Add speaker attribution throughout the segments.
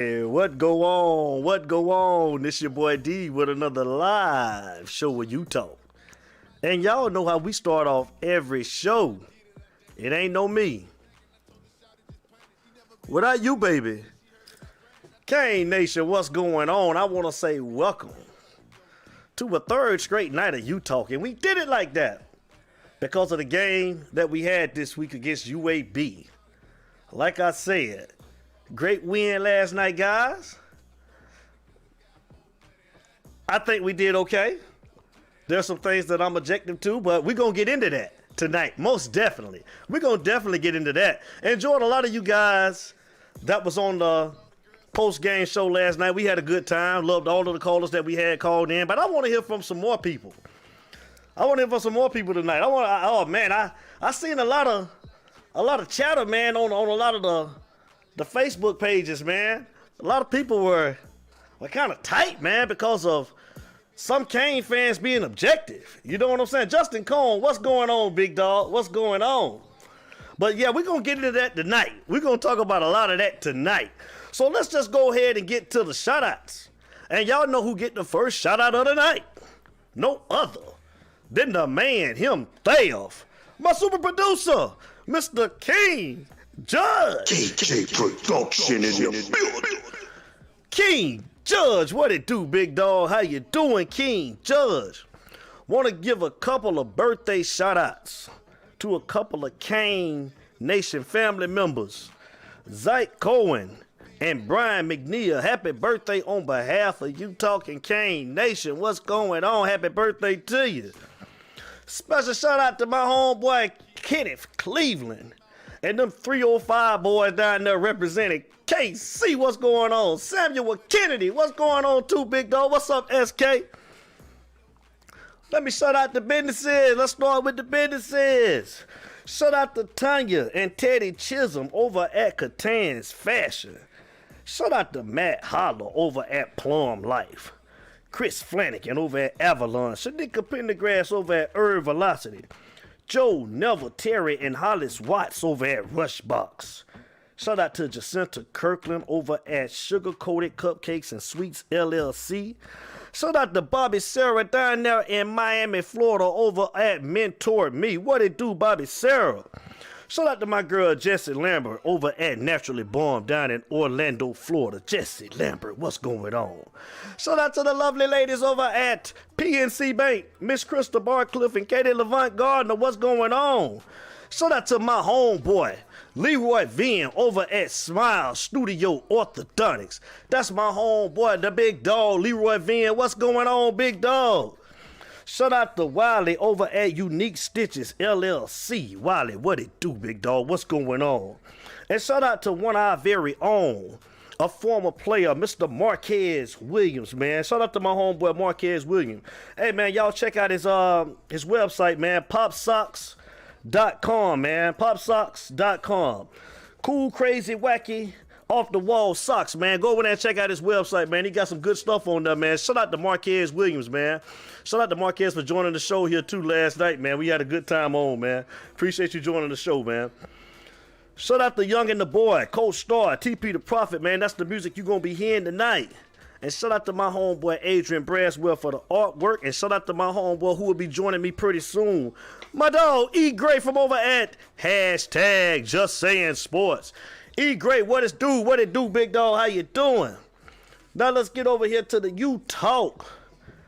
Speaker 1: Hey, what go on? What go on? This your boy D with another live show where you talk. And y'all know how we start off every show. It ain't no me. Without you, baby. Kane Nation, what's going on? I want to say welcome to a third straight night of you talking. We did it like that because of the game that we had this week against UAB. Like I said, great win last night, guys. I think we did okay. There's some things that I'm objective to, but we're going to get into that tonight. Most definitely. We're going to definitely get into that. Enjoyed a lot of you guys that was on the post-game show last night. We had a good time. Loved all of the callers that we had called in, but I want to hear from some more people. I want to hear from some more people tonight. I seen a lot of chatter, man, on a lot of the Facebook pages, man. A lot of people were kind of tight, man, because of some Kane fans being objective. You know what I'm saying? Justin Cone, what's going on, big dog? What's going on? But yeah, we're going to get into that tonight. We're going to talk about a lot of that tonight. So let's just go ahead and get to the shout-outs. And y'all know who get the first shout-out of the night. No other than the man himself, my super producer, Mr. King Judge.
Speaker 2: KJ Production in the building.
Speaker 1: King Judge, what it do, big dog? How you doing, King Judge? Want to give a couple of birthday shout-outs to a couple of Kane Nation family members. Zyke Cohen and Brian McNeil, happy birthday on behalf of you talking Kane Nation. What's going on? Happy birthday to you. Special shout-out to my homeboy, Kenneth Cleveland. And them 305 boys down there representing KC, what's going on? Samuel Kennedy, what's going on too, big dog? What's up, SK? Let me shout out the businesses. Let's start with the businesses. Shout out to Tanya and Teddy Chisholm over at Catan's Fashion. Shout out to Matt Holler over at Plum Life. Chris Flanagan over at Avalon. Shanika Pendergrass over at Herb Velocity. Joe Neville, Terry, and Hollis Watts over at Rushbox. Shout out to Jacinta Kirkland over at Sugar Coated Cupcakes and Sweets LLC. Shout out to Bobby Sarah down there in Miami, Florida over at Mentor Me. What it do, Bobby Sarah? Shout out to my girl Jessie Lambert over at Naturally Born down in Orlando, Florida. Jessie Lambert, what's going on? Shout out to the lovely ladies over at PNC Bank, Miss Krista Barcliffe and Katie Levant Gardner, what's going on? Shout out to my homeboy, Leroy Venn over at Smile Studio Orthodontics. That's my homeboy, the big dog, Leroy Venn. What's going on, big dog? Shout out to Wiley over at Unique Stitches LLC. Wiley, what it do, big dog? What's going on? And shout out to one of our very own, a former player, Mr. Marquez Williams, man. Shout out to my homeboy, Marquez Williams. Hey, man, y'all check out his website, man, popsocks.com, man, popsocks.com. Cool, crazy, wacky, off the wall socks, man. Go over there and check out his website, man. He got some good stuff on there, man. Shout out to Marquez Williams, man. Shout out to Marquez for joining the show here too last night, man. We had a good time on, man. Appreciate you joining the show, man. Shout out to Young and the Boy, Coach Star, TP the Prophet, man. That's the music you're going to be hearing tonight. And shout out to my homeboy Adrian Braswell for the artwork. And shout out to my homeboy who will be joining me pretty soon, my dog E. Gray from over at hashtag Just Saying Sports. E. Gray, what it do? What it do, big dog? How you doing? Now let's get over here to the You Talk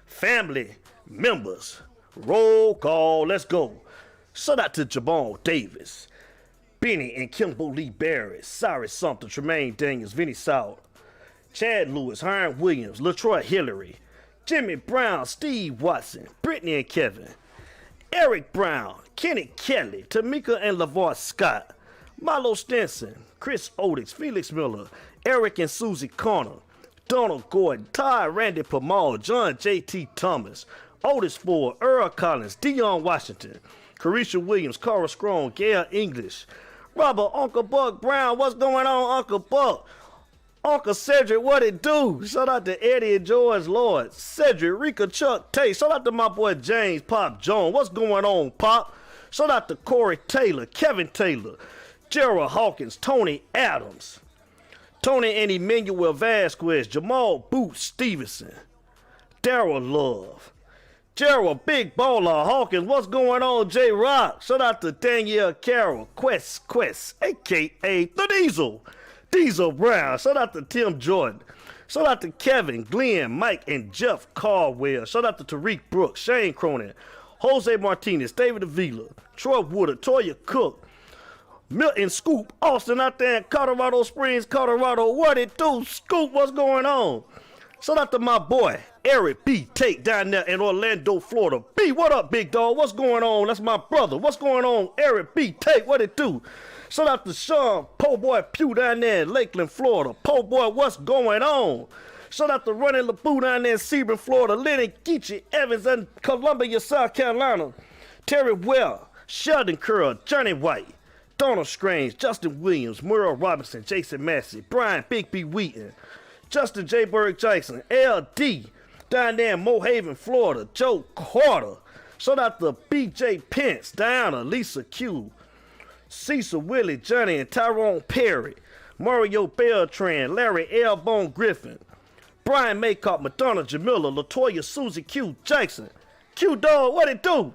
Speaker 1: family members. Roll call. Let's go. Shout out to Jabon Davis, Benny and Kimberly Barrett, Cyrus Sumter, Tremaine Daniels, Vinny Sauer, Chad Lewis, Hiram Williams, LaTroy Hillary, Jimmy Brown, Steve Watson, Brittany and Kevin, Eric Brown, Kenny Kelly, Tamika and LaVar Scott, Milo Stinson, Chris Odix, Felix Miller, Eric and Susie Connor, Donald Gordon, Ty Randy Pamal, John J.T. Thomas, Otis Ford, Earl Collins, Dion Washington, Carisha Williams, Cara Strong, Gail English, Robert, Uncle Buck Brown, what's going on, Uncle Buck? Uncle Cedric, what it do? Shout out to Eddie and George Lord, Cedric, Rika, Chuck, Tay. Shout out to my boy James Pop Jones. What's going on, Pop? Shout out to Corey Taylor, Kevin Taylor, Gerald Hawkins, Tony Adams, Tony and Emmanuel Vasquez, Jamal Boots Stevenson, Daryl Love, Gerald Big Baller Hawkins, what's going on, J-Rock? Shout out to Danielle Carroll, Quest, a.k.a. The Diesel Brown. Shout out to Tim Jordan. Shout out to Kevin, Glenn, Mike, and Jeff Caldwell. Shout out to Tariq Brooks, Shane Cronin, Jose Martinez, David Avila, Troy Woodard, Toya Cook, Milton Scoop, Austin out there in Colorado Springs, Colorado. What it do? Scoop, what's going on? Shout out to my boy, Eric B. Tate down there in Orlando, Florida. B, what up, big dog? What's going on? That's my brother. What's going on, Eric B. Tate? What it do? Shout out to Sean, Po Boy Pugh down there in Lakeland, Florida. Po Boy, what's going on? Shout out to Ronnie LeBou down there in Sebring, Florida. Lenny Geechee Evans in Columbia, South Carolina. Terry Well, Sheldon Curl, Johnny White, Donald Strange, Justin Williams, Merle Robinson, Jason Massey, Brian Big B. Wheaton, Justin J. Berg Jackson, LD, down there in Mohaven, Florida, Joe Carter. Shout out to BJ Pence, Diana, Lisa Q, Cecil Willie, Johnny, and Tyrone Perry, Mario Beltran, Larry Elbone Griffin, Brian Maycott, Madonna Jamila, Latoya Susie Q Jackson. Q Dog, what it do?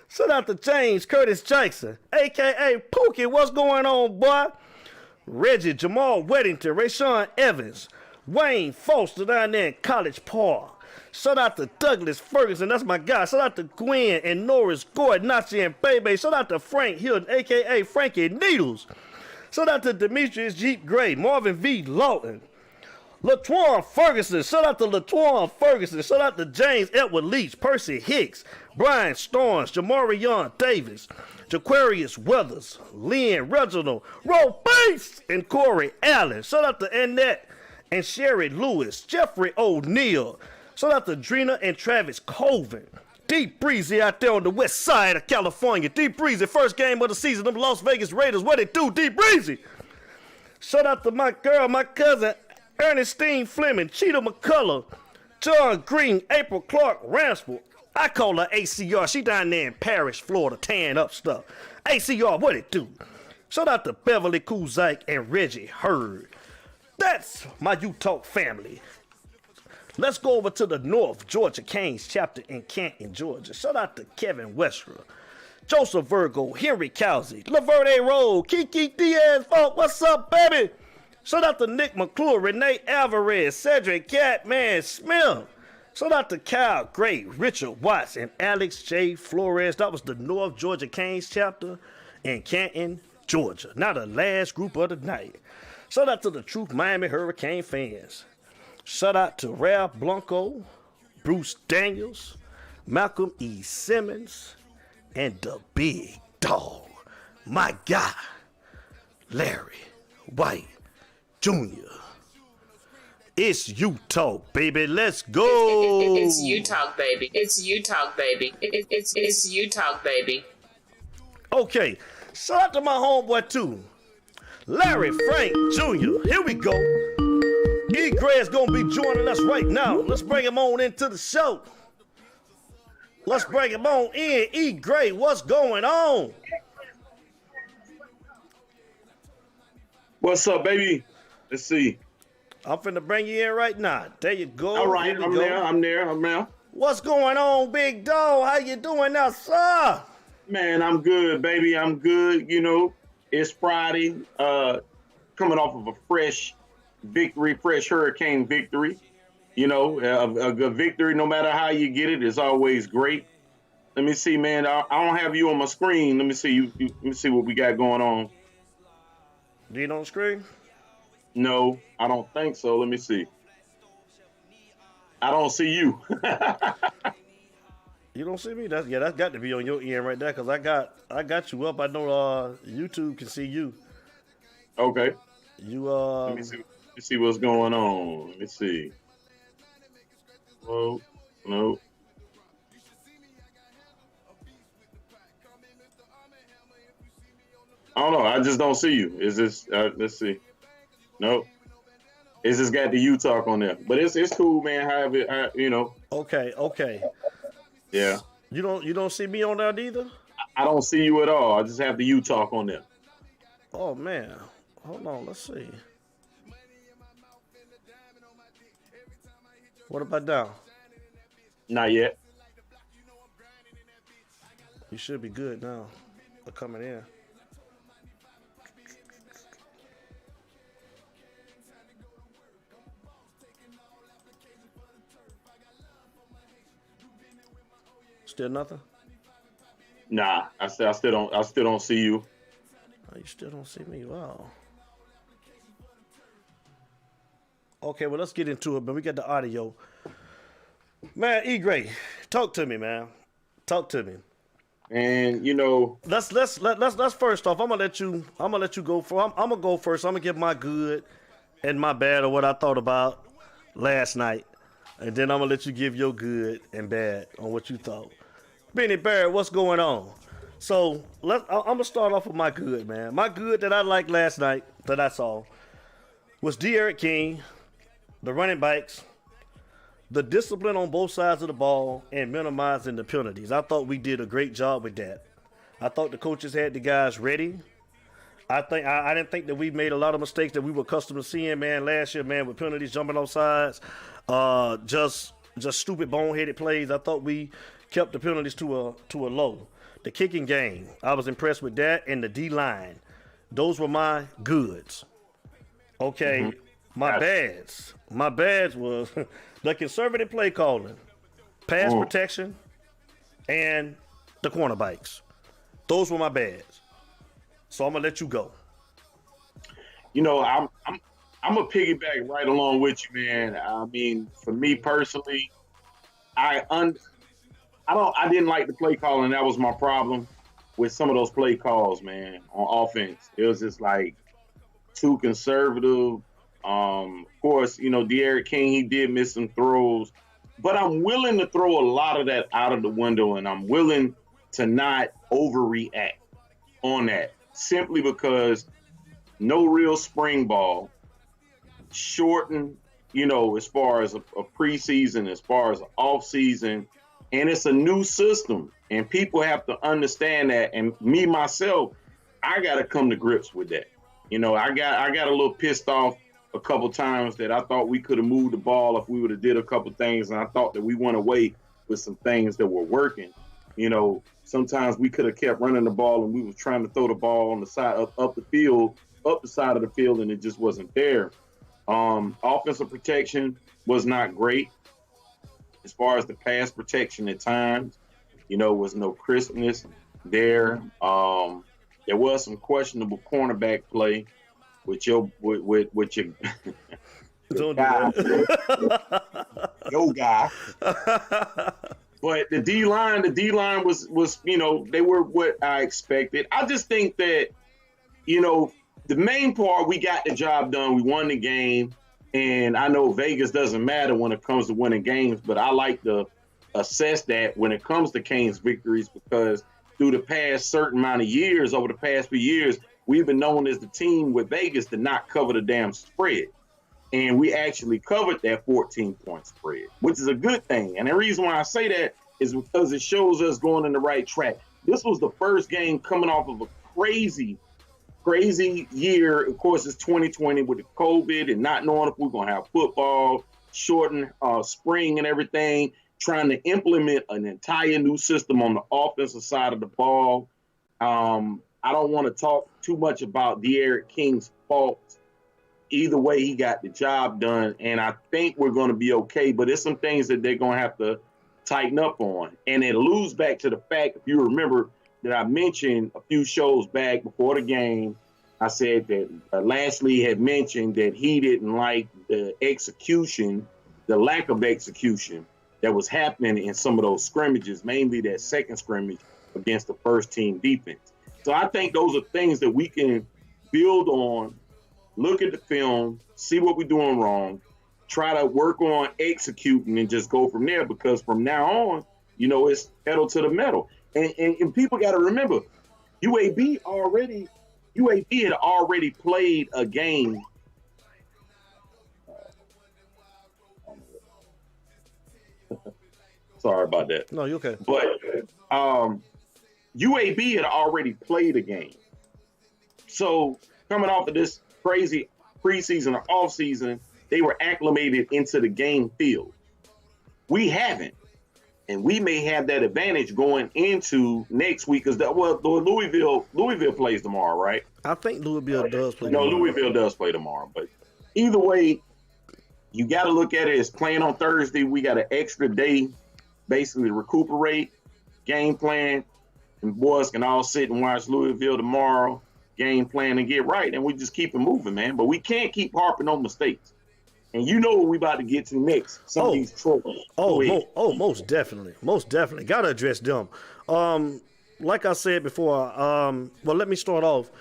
Speaker 1: Shout out to James Curtis Jackson, a.k.a. Pookie, what's going on, boy? Reggie Jamal Weddington, Rayshawn Evans, Wayne Foster down there in College Park. Shout out to Douglas Ferguson, that's my guy. Shout out to Gwen and Norris Gordon, Nazi and Bebe. Shout out to Frank Hilton, a.k.a. Frankie Needles. Shout out to Demetrius Jeep Gray, Marvin V. Lawton, LaTuan Ferguson. Shout out to LaTuan Ferguson. Shout out to James Edward Leach, Percy Hicks, Brian Storms, Jamarion Davis, Jaquarius Weathers, Lynn Reginald, Ro Bates, and Corey Allen. Shout out to Annette and Sherry Lewis, Jeffrey O'Neill. Shout out to Drina and Travis Colvin. Deep Breezy out there on the west side of California. Deep Breezy, first game of the season, them Las Vegas Raiders. What it do, Deep Breezy? Shout out to my girl, my cousin, Ernestine Fleming, Cheetah McCullough, John Green, April Clark Ransford. I call her ACR. She down there in Parish, Florida, tearing up stuff. ACR, what it do? Shout out to Beverly Kuzak and Reggie Hurd. That's my U-Talk family. Let's go over to the North Georgia Canes chapter in Canton, Georgia. Shout out to Kevin Westra, Joseph Virgo, Henry Cowsey, Laverde Road, Kiki Diaz, Folk, what's up, baby? Shout out to Nick McClure, Renee Alvarez, Cedric Catman Smith. Shout out to Kyle Gray, Richard Watts, and Alex J. Flores. That was the North Georgia Canes chapter in Canton, Georgia. Now the last group of the night. Shout out to the Truth Miami Hurricane fans. Shout out to Ralph Blanco, Bruce Daniels, Malcolm E. Simmons, and the big dog, my guy, Larry White Jr. It's U-Talk, baby. Let's go.
Speaker 3: It's U-Talk, baby. It's U-Talk, baby. It's U-Talk, baby.
Speaker 1: Okay, shout out to my homeboy, too, Larry Frank Jr. Here we go. E. Gray's gonna be joining us right now. Let's bring him on into the show. Let's bring him on in. E. Gray, what's going on?
Speaker 4: What's up, baby? Let's see.
Speaker 1: I'm finna bring you in right now. There you go.
Speaker 4: All right, I'm there.
Speaker 1: What's going on, big dog? How you doing now, sir?
Speaker 4: Man, I'm good, baby. I'm good. You know, it's Friday. Coming off of a fresh victory, fresh hurricane victory. You know, a good victory, no matter how you get it, is always great. Let me see, man. I don't have you on my screen. Let me see. Let me see what we got going on.
Speaker 1: You on the screen?
Speaker 4: No, I don't think so. Let me see. I don't see you.
Speaker 1: You don't see me? That's got to be on your end right there, because I got you up. I know YouTube can see you.
Speaker 4: Okay.
Speaker 1: You
Speaker 4: Let me see what's going on. Let me see. Oh, no. I don't know. I just don't see you. Is this? Let's see. Nope. It's just got the U-Talk on there, but it's cool, man. However, you know.
Speaker 1: Okay.
Speaker 4: Yeah.
Speaker 1: You don't see me on there either?
Speaker 4: I don't see you at all. I just have the U-Talk on there.
Speaker 1: Oh man. Hold on. Let's see. What about now?
Speaker 4: Not yet.
Speaker 1: You should be good now. They're coming in. Still nothing?
Speaker 4: Nah, I still don't see you.
Speaker 1: Oh, you still don't see me? Wow. Okay, well, let's get into it, but we got the audio. Man, E. Gray, talk to me, man. Talk to me.
Speaker 4: And you know,
Speaker 1: Let's first off. I'm gonna let you go for. I'm gonna go first. I'm gonna give my good and my bad, or what I thought about last night, and then I'm gonna let you give your good and bad on what you thought. Benny Barrett, what's going on? So I'm gonna start off with my good, man. My good that I liked last night that I saw was De'Aaron King, the running backs, the discipline on both sides of the ball, and minimizing the penalties. I thought we did a great job with that. I thought the coaches had the guys ready. I didn't think that we made a lot of mistakes that we were accustomed to seeing, man, last year, man, with penalties, jumping off sides, just stupid boneheaded plays. I thought we kept the penalties to a low. The kicking game, I was impressed with that, and the D-line. Those were my goods. Okay, my bads. My bads was the conservative play calling, pass protection, and the cornerbacks. Those were my bads. So I'm gonna let you go.
Speaker 4: you know, I'm gonna piggyback right along with you, man. I mean, for me personally, I didn't like the play calling. That was my problem with some of those play calls, man, on offense. It was just like too conservative. Of course, you know, De'Aaron King, he did miss some throws, but I'm willing to throw a lot of that out of the window, and I'm willing to not overreact on that simply because no real spring ball, shortened, you know, as far as a preseason, as far as an off season, and it's a new system, and people have to understand that. And me myself, I got to come to grips with that. You know, I got a little pissed off a couple times that I thought we could have moved the ball if we would have did a couple things, and I thought that we went away with some things that were working. You know, sometimes we could have kept running the ball, and we was trying to throw the ball on the side up the side of the field, and it just wasn't there. Offensive protection was not great as far as the pass protection at times. You know, was no crispness there. There was some questionable cornerback play with your
Speaker 1: Don't
Speaker 4: guy,
Speaker 1: do that.
Speaker 4: your guy. But the D line was, you know, they were what I expected. I just think that, you know, the main part, we got the job done. We won the game, and I know Vegas doesn't matter when it comes to winning games, but I like to assess that when it comes to Kane's victories, because through the past certain amount of years, over the past few years, we've been known as the team with Vegas to not cover the damn spread. And we actually covered that 14-point spread, which is a good thing. And the reason why I say that is because it shows us going in the right track. This was the first game coming off of a crazy year. Of course, it's 2020 with the COVID and not knowing if we're going to have football, shortened spring and everything, trying to implement an entire new system on the offensive side of the ball. I don't want to talk too much about De'Aaron King's faults. Either way, he got the job done, and I think we're going to be okay. But there's some things that they're going to have to tighten up on. And it alludes back to the fact, if you remember, that I mentioned a few shows back before the game, I said that Lashley had mentioned that he didn't like the execution, the lack of execution that was happening in some of those scrimmages, mainly that second scrimmage against the first team defense. So I think those are things that we can build on, look at the film, see what we're doing wrong, try to work on executing, and just go from there, because from now on, you know, it's pedal to the metal. And people got to remember, UAB had already played a game. Sorry about that.
Speaker 1: No, you okay.
Speaker 4: But UAB had already played a game. So coming off of this crazy preseason or offseason, they were acclimated into the game field. We haven't. And we may have that advantage going into next week because Louisville plays tomorrow, right?
Speaker 1: I think Louisville does play.
Speaker 4: No,
Speaker 1: tomorrow.
Speaker 4: Louisville does play tomorrow. But either way, you got to look at it as playing on Thursday. We got an extra day, basically to recuperate, game plan, and boys can all sit and watch Louisville tomorrow, game plan and get right, and we just keep it moving, man. But we can't keep harping on mistakes. And you know what we about to get to next. Some of these trolls.
Speaker 1: Most definitely. Gotta address them. Like I said before, well, let me start off.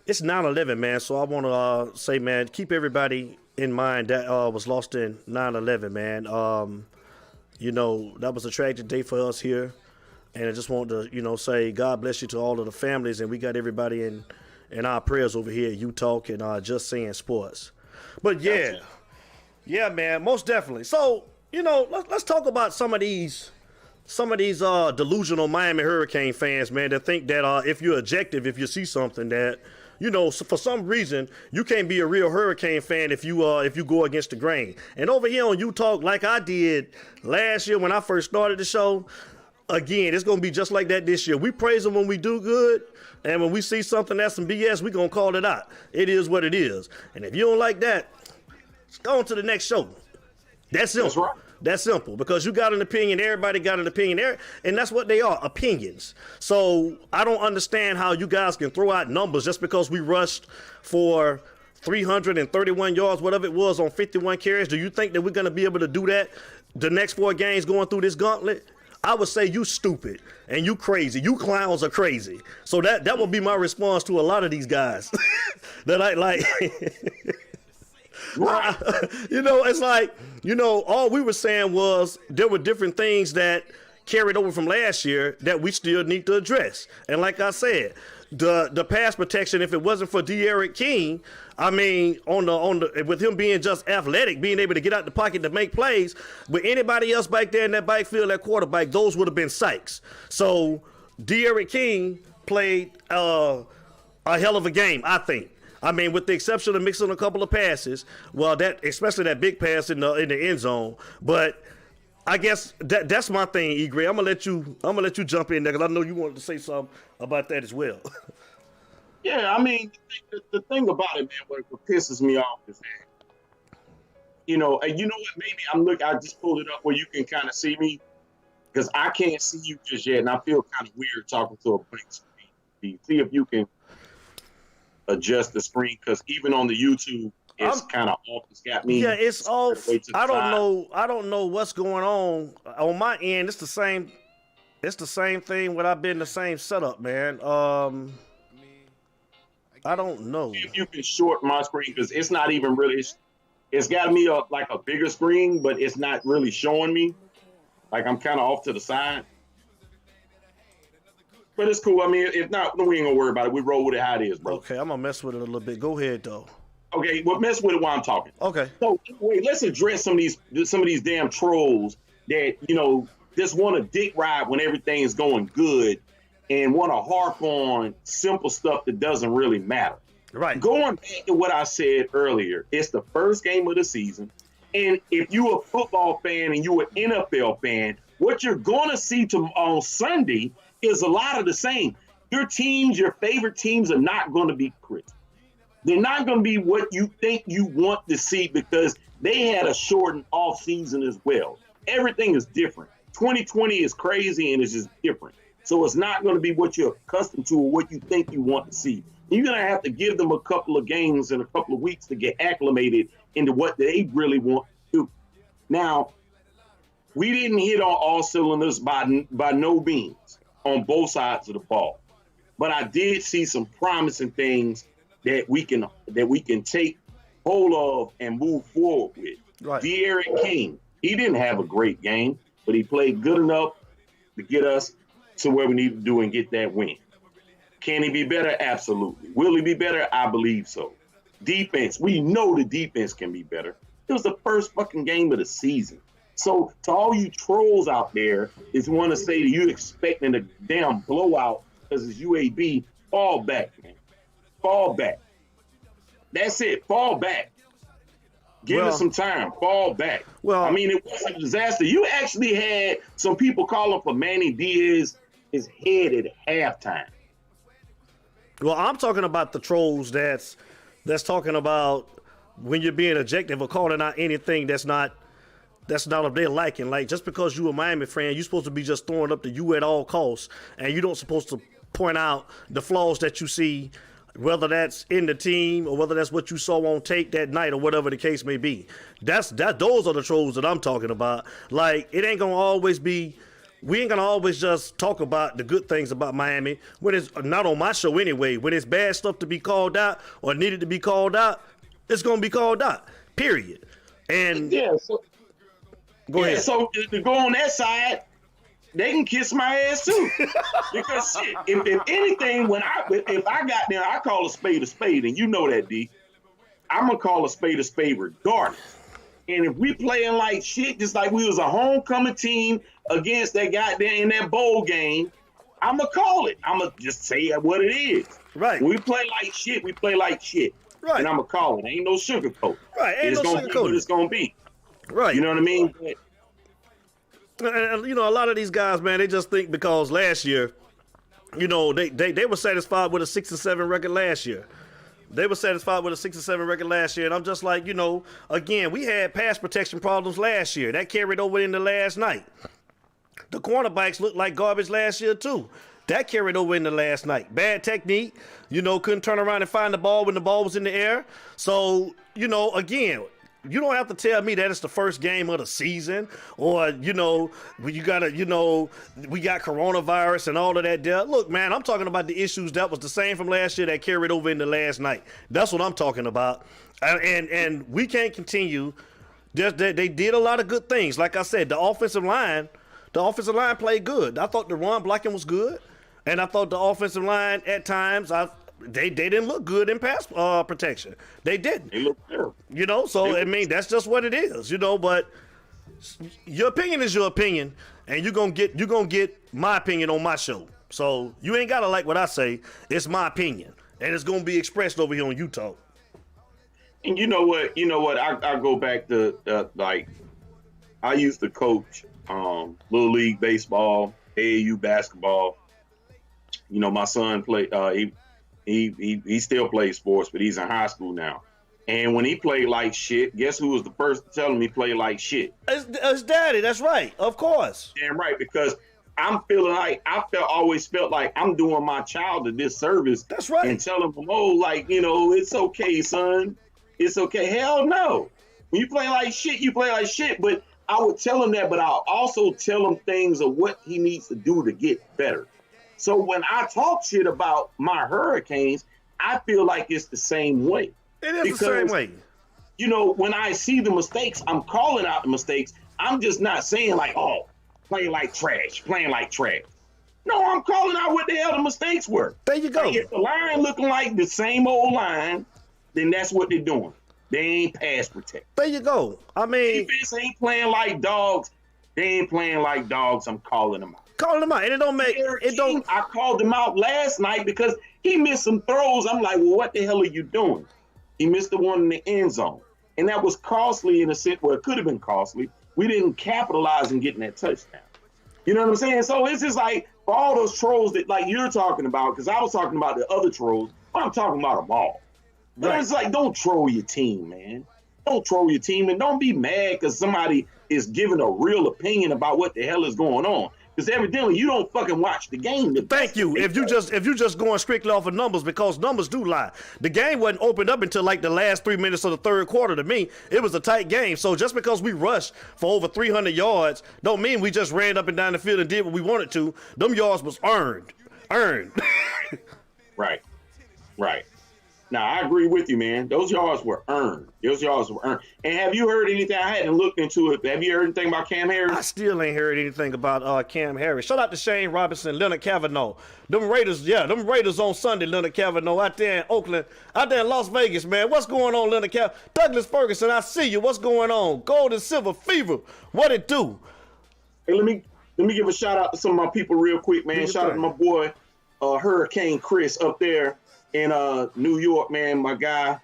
Speaker 1: It's 9/11, man. So I want to say, man, keep everybody in mind that was lost in 9/11, man. You know, that was a tragic day for us here. And I just want to, you know, say God bless you to all of the families. And we got everybody in our prayers over here at U-Talk and Just Saying Sports. But yeah. Yeah, man, most definitely. So, you know, let's talk about some of these delusional Miami Hurricane fans, man, that think that if you're objective, if you see something that, you know, for some reason you can't be a real Hurricane fan if you go against the grain. And over here on U-Talk, like I did last year when I first started the show, again, it's gonna be just like that this year. We praise them when we do good, and when we see something that's some BS, we gonna call it out. It is what it is. And if you don't like that, let's go on to the next show. That's simple.
Speaker 4: That's right.
Speaker 1: That's simple because you got an opinion. Everybody got an opinion, and that's what they are, opinions. So I don't understand how you guys can throw out numbers just because we rushed for 331 yards, whatever it was, on 51 carries. Do you think that we're going to be able to do that the next 4 games going through this gauntlet? I would say you stupid and you crazy. You clowns are crazy. So that would be my response to a lot of these guys that I like.
Speaker 4: Right.
Speaker 1: You know, it's like, you know, all we were saying was there were different things that carried over from last year that we still need to address. And like I said, the pass protection, if it wasn't for D'Eriq King, I mean, on the with him being just athletic, being able to get out the pocket to make plays, with anybody else back there in that backfield, that quarterback, those would have been Sykes. So D'Eriq King played a hell of a game, I think. I mean, with the exception of mixing a couple of passes, well, that especially that big pass in the end zone. But I guess that's my thing, Egray. I'm gonna let you jump in there because I know you wanted to say something about that as well.
Speaker 4: Yeah, I mean, the thing about it, man, what pisses me off is that, you know, and you know what? Maybe I just pulled it up where you can kind of see me because I can't see you just yet, and I feel kind of weird talking to a blank screen. See if you can adjust the screen because even on the YouTube, it's kind of off. It's got me.
Speaker 1: Yeah, it's off. I don't
Speaker 4: side.
Speaker 1: know. I don't know what's going on my end. It's the same. It's the same thing. What I've been the same setup, man. I don't know.
Speaker 4: See if you can shorten my screen because it's not even really. It's got me like a bigger screen, but it's not really showing me. Like I'm kind of off to the side. But it's cool. I mean, if not, we ain't gonna worry about it. We roll with it how it is, bro.
Speaker 1: Okay, I'm gonna mess with it a little bit. Go ahead, though.
Speaker 4: Okay, well, mess with it while I'm talking.
Speaker 1: Okay.
Speaker 4: So wait, let's address some of these damn trolls that, you know, just want to dick ride when everything is going good and want to harp on simple stuff that doesn't really matter.
Speaker 1: Right.
Speaker 4: Going back to what I said earlier, it's the first game of the season, and if you're a football fan and you're an NFL fan, what you're gonna see on Sunday is a lot of the same. Your favorite teams are not going to be crisp. They're not going to be what you think you want to see because they had a shortened off season as well. Everything is different. 2020 is crazy and it's just different. So it's not going to be what you're accustomed to or what you think you want to see. You're going to have to give them a couple of games and a couple of weeks to get acclimated into what they really want to do. Now, we didn't hit on all cylinders by no means on both sides of the ball. But I did see some promising things that we can take hold of and move forward with.
Speaker 1: Right.
Speaker 4: D'Eriq King, he didn't have a great game, but he played good enough to get us to where we need to do and get that win. Can he be better? Absolutely. Will he be better? I believe so. Defense, we know the defense can be better. It was the first fucking game of the season. So to all you trolls out there is want to say that you expecting a damn blowout because it's UAB, fall back, man. Fall back. That's it. Fall back. Give it some time. Fall back.
Speaker 1: Well,
Speaker 4: I mean, it was a disaster. You actually had some people calling for Manny Diaz his head at halftime.
Speaker 1: Well, I'm talking about the trolls that's talking about when you're being objective or calling out anything that's not of their liking. Like, just because you a Miami fan, you're supposed to be just throwing up the U at all costs, and you don't supposed to point out the flaws that you see, whether that's in the team or whether that's what you saw on tape that night or whatever the case may be. Those are the trolls that I'm talking about. Like, it ain't gonna always be. We ain't gonna always just talk about the good things about Miami when it's not on my show anyway. When it's bad stuff to be called out or needed to be called out, it's gonna be called out. Period. And go ahead.
Speaker 4: So to go on that side, they can kiss my ass too. Because shit, if anything, if I got there, I call a spade, and you know that, D. I'm gonna call a spade regardless. And if we playing like shit, just like we was a homecoming team against that goddamn in that bowl game, I'm gonna call it. I'm gonna just say what it is.
Speaker 1: Right.
Speaker 4: When we play like shit, we play like shit.
Speaker 1: Right.
Speaker 4: And I'm gonna call it. Ain't no sugarcoat.
Speaker 1: Right. Ain't
Speaker 4: it's
Speaker 1: no
Speaker 4: gonna be what it's gonna be.
Speaker 1: Right.
Speaker 4: You know what I mean?
Speaker 1: And, you know, a lot of these guys, man, they just think because last year, you know, they were satisfied with a 6-7 record last year. They were satisfied with a 6-7 record last year, and I'm just like, you know, again, we had pass protection problems last year. That carried over into last night. The cornerbacks looked like garbage last year too. That carried over into last night. Bad technique, you know, couldn't turn around and find the ball when the ball was in the air. So, you know, again, you don't have to tell me that it's the first game of the season or, you know, you gotta, you know, we got coronavirus and all of that there. Look, man, I'm talking about the issues that was the same from last year that carried over into last night. That's what I'm talking about. And we can't continue. They did a lot of good things. Like I said, the offensive line played good. I thought the run blocking was good. And I thought the offensive line at times, they didn't look good in pass protection. They didn't.
Speaker 4: They look terrible.
Speaker 1: You know, so I mean that's just what it is, you know, but your opinion is your opinion, and you're gonna get my opinion on my show. So you ain't gotta like what I say, it's my opinion. And it's gonna be expressed over here on YouTube.
Speaker 4: And you know what, I go back to like I used to coach Little League baseball, AAU basketball. You know, my son played he still plays sports, but he's in high school now. And when he played like shit, guess who was the first to tell him he played like shit?
Speaker 1: It's daddy, that's right, of course.
Speaker 4: Damn right, because I'm feeling like always felt like I'm doing my child a disservice.
Speaker 1: That's right.
Speaker 4: And telling him, oh, like, you know, it's okay, son. It's okay. Hell no. When you play like shit, you play like shit. But I would tell him that, but I'll also tell him things of what he needs to do to get better. So when I talk shit about my Hurricanes, I feel like it's the same way.
Speaker 1: It is the same way.
Speaker 4: You know, when I see the mistakes, I'm calling out the mistakes. I'm just not saying like, oh, playing like trash. No, I'm calling out what the hell the mistakes were.
Speaker 1: There you go.
Speaker 4: Like, if the line looking like the same old line, then that's what they're doing. They ain't pass protect.
Speaker 1: There you go. I mean,
Speaker 4: defense ain't playing like dogs. They ain't playing like dogs. I'm calling them out.
Speaker 1: Calling them out, and it don't make it don't.
Speaker 4: I called him out last night because he missed some throws. I'm like, well, what the hell are you doing? He missed the one in the end zone, and that was costly in a sense. Well, it could have been costly. We didn't capitalize on getting that touchdown. You know what I'm saying? So it's just like for all those trolls that like you're talking about, because I was talking about the other trolls, but I'm talking about them all. But It's like, don't troll your team, man. Don't troll your team, and don't be mad because somebody is giving a real opinion about what the hell is going on. Because evidently you don't fucking watch the game.
Speaker 1: Thank you. If you just going strictly off of numbers, because numbers do lie. The game wasn't opened up until like the last 3 minutes of the third quarter. To me, it was a tight game. So just because we rushed for over 300 yards, don't mean we just ran up and down the field and did what we wanted to. Them yards was earned.
Speaker 4: Right. Now, I agree with you, man. Those yards were earned. And have you heard anything? I hadn't looked into it. Have you heard anything about Cam Harris?
Speaker 1: I still ain't heard anything about Cam Harris. Shout out to Shane Robinson, Leonard Cavanaugh. Them Raiders on Sunday, Leonard Cavanaugh, out there in Oakland, out there in Las Vegas, man. What's going on, Leonard Cavanaugh? Douglas Ferguson, I see you. What's going on? Gold and silver fever. What it do?
Speaker 4: Hey, let me give a shout out to some of my people real quick, man. Shout out to my boy, Hurricane Chris up there in New York, man. My guy,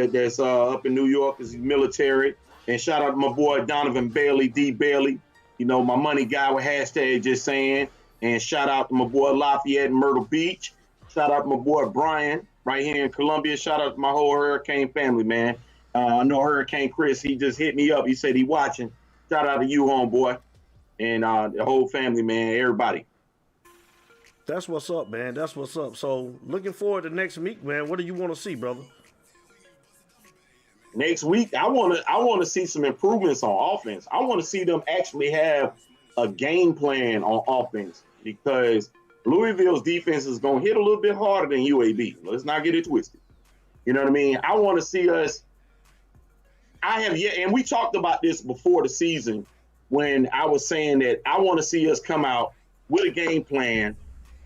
Speaker 4: that's up in New York is military. And shout out to my boy Donovan Bailey, D Bailey. You know, my money guy with hashtag just saying. And shout out to my boy Lafayette in Myrtle Beach. Shout out to my boy Brian right here in Columbia. Shout out to my whole Hurricane family, man. I know Hurricane Chris, he just hit me up. He said he watching. Shout out to you, homeboy. And the whole family, man, everybody.
Speaker 1: That's what's up, man. That's what's up. So looking forward to next week, man. What do you want to see, brother?
Speaker 4: Next week, I want to see some improvements on offense. I want to see them actually have a game plan on offense because Louisville's defense is going to hit a little bit harder than UAB. Let's not get it twisted. You know what I mean? I want to see us. And we talked about this before the season when I was saying that I want to see us come out with a game plan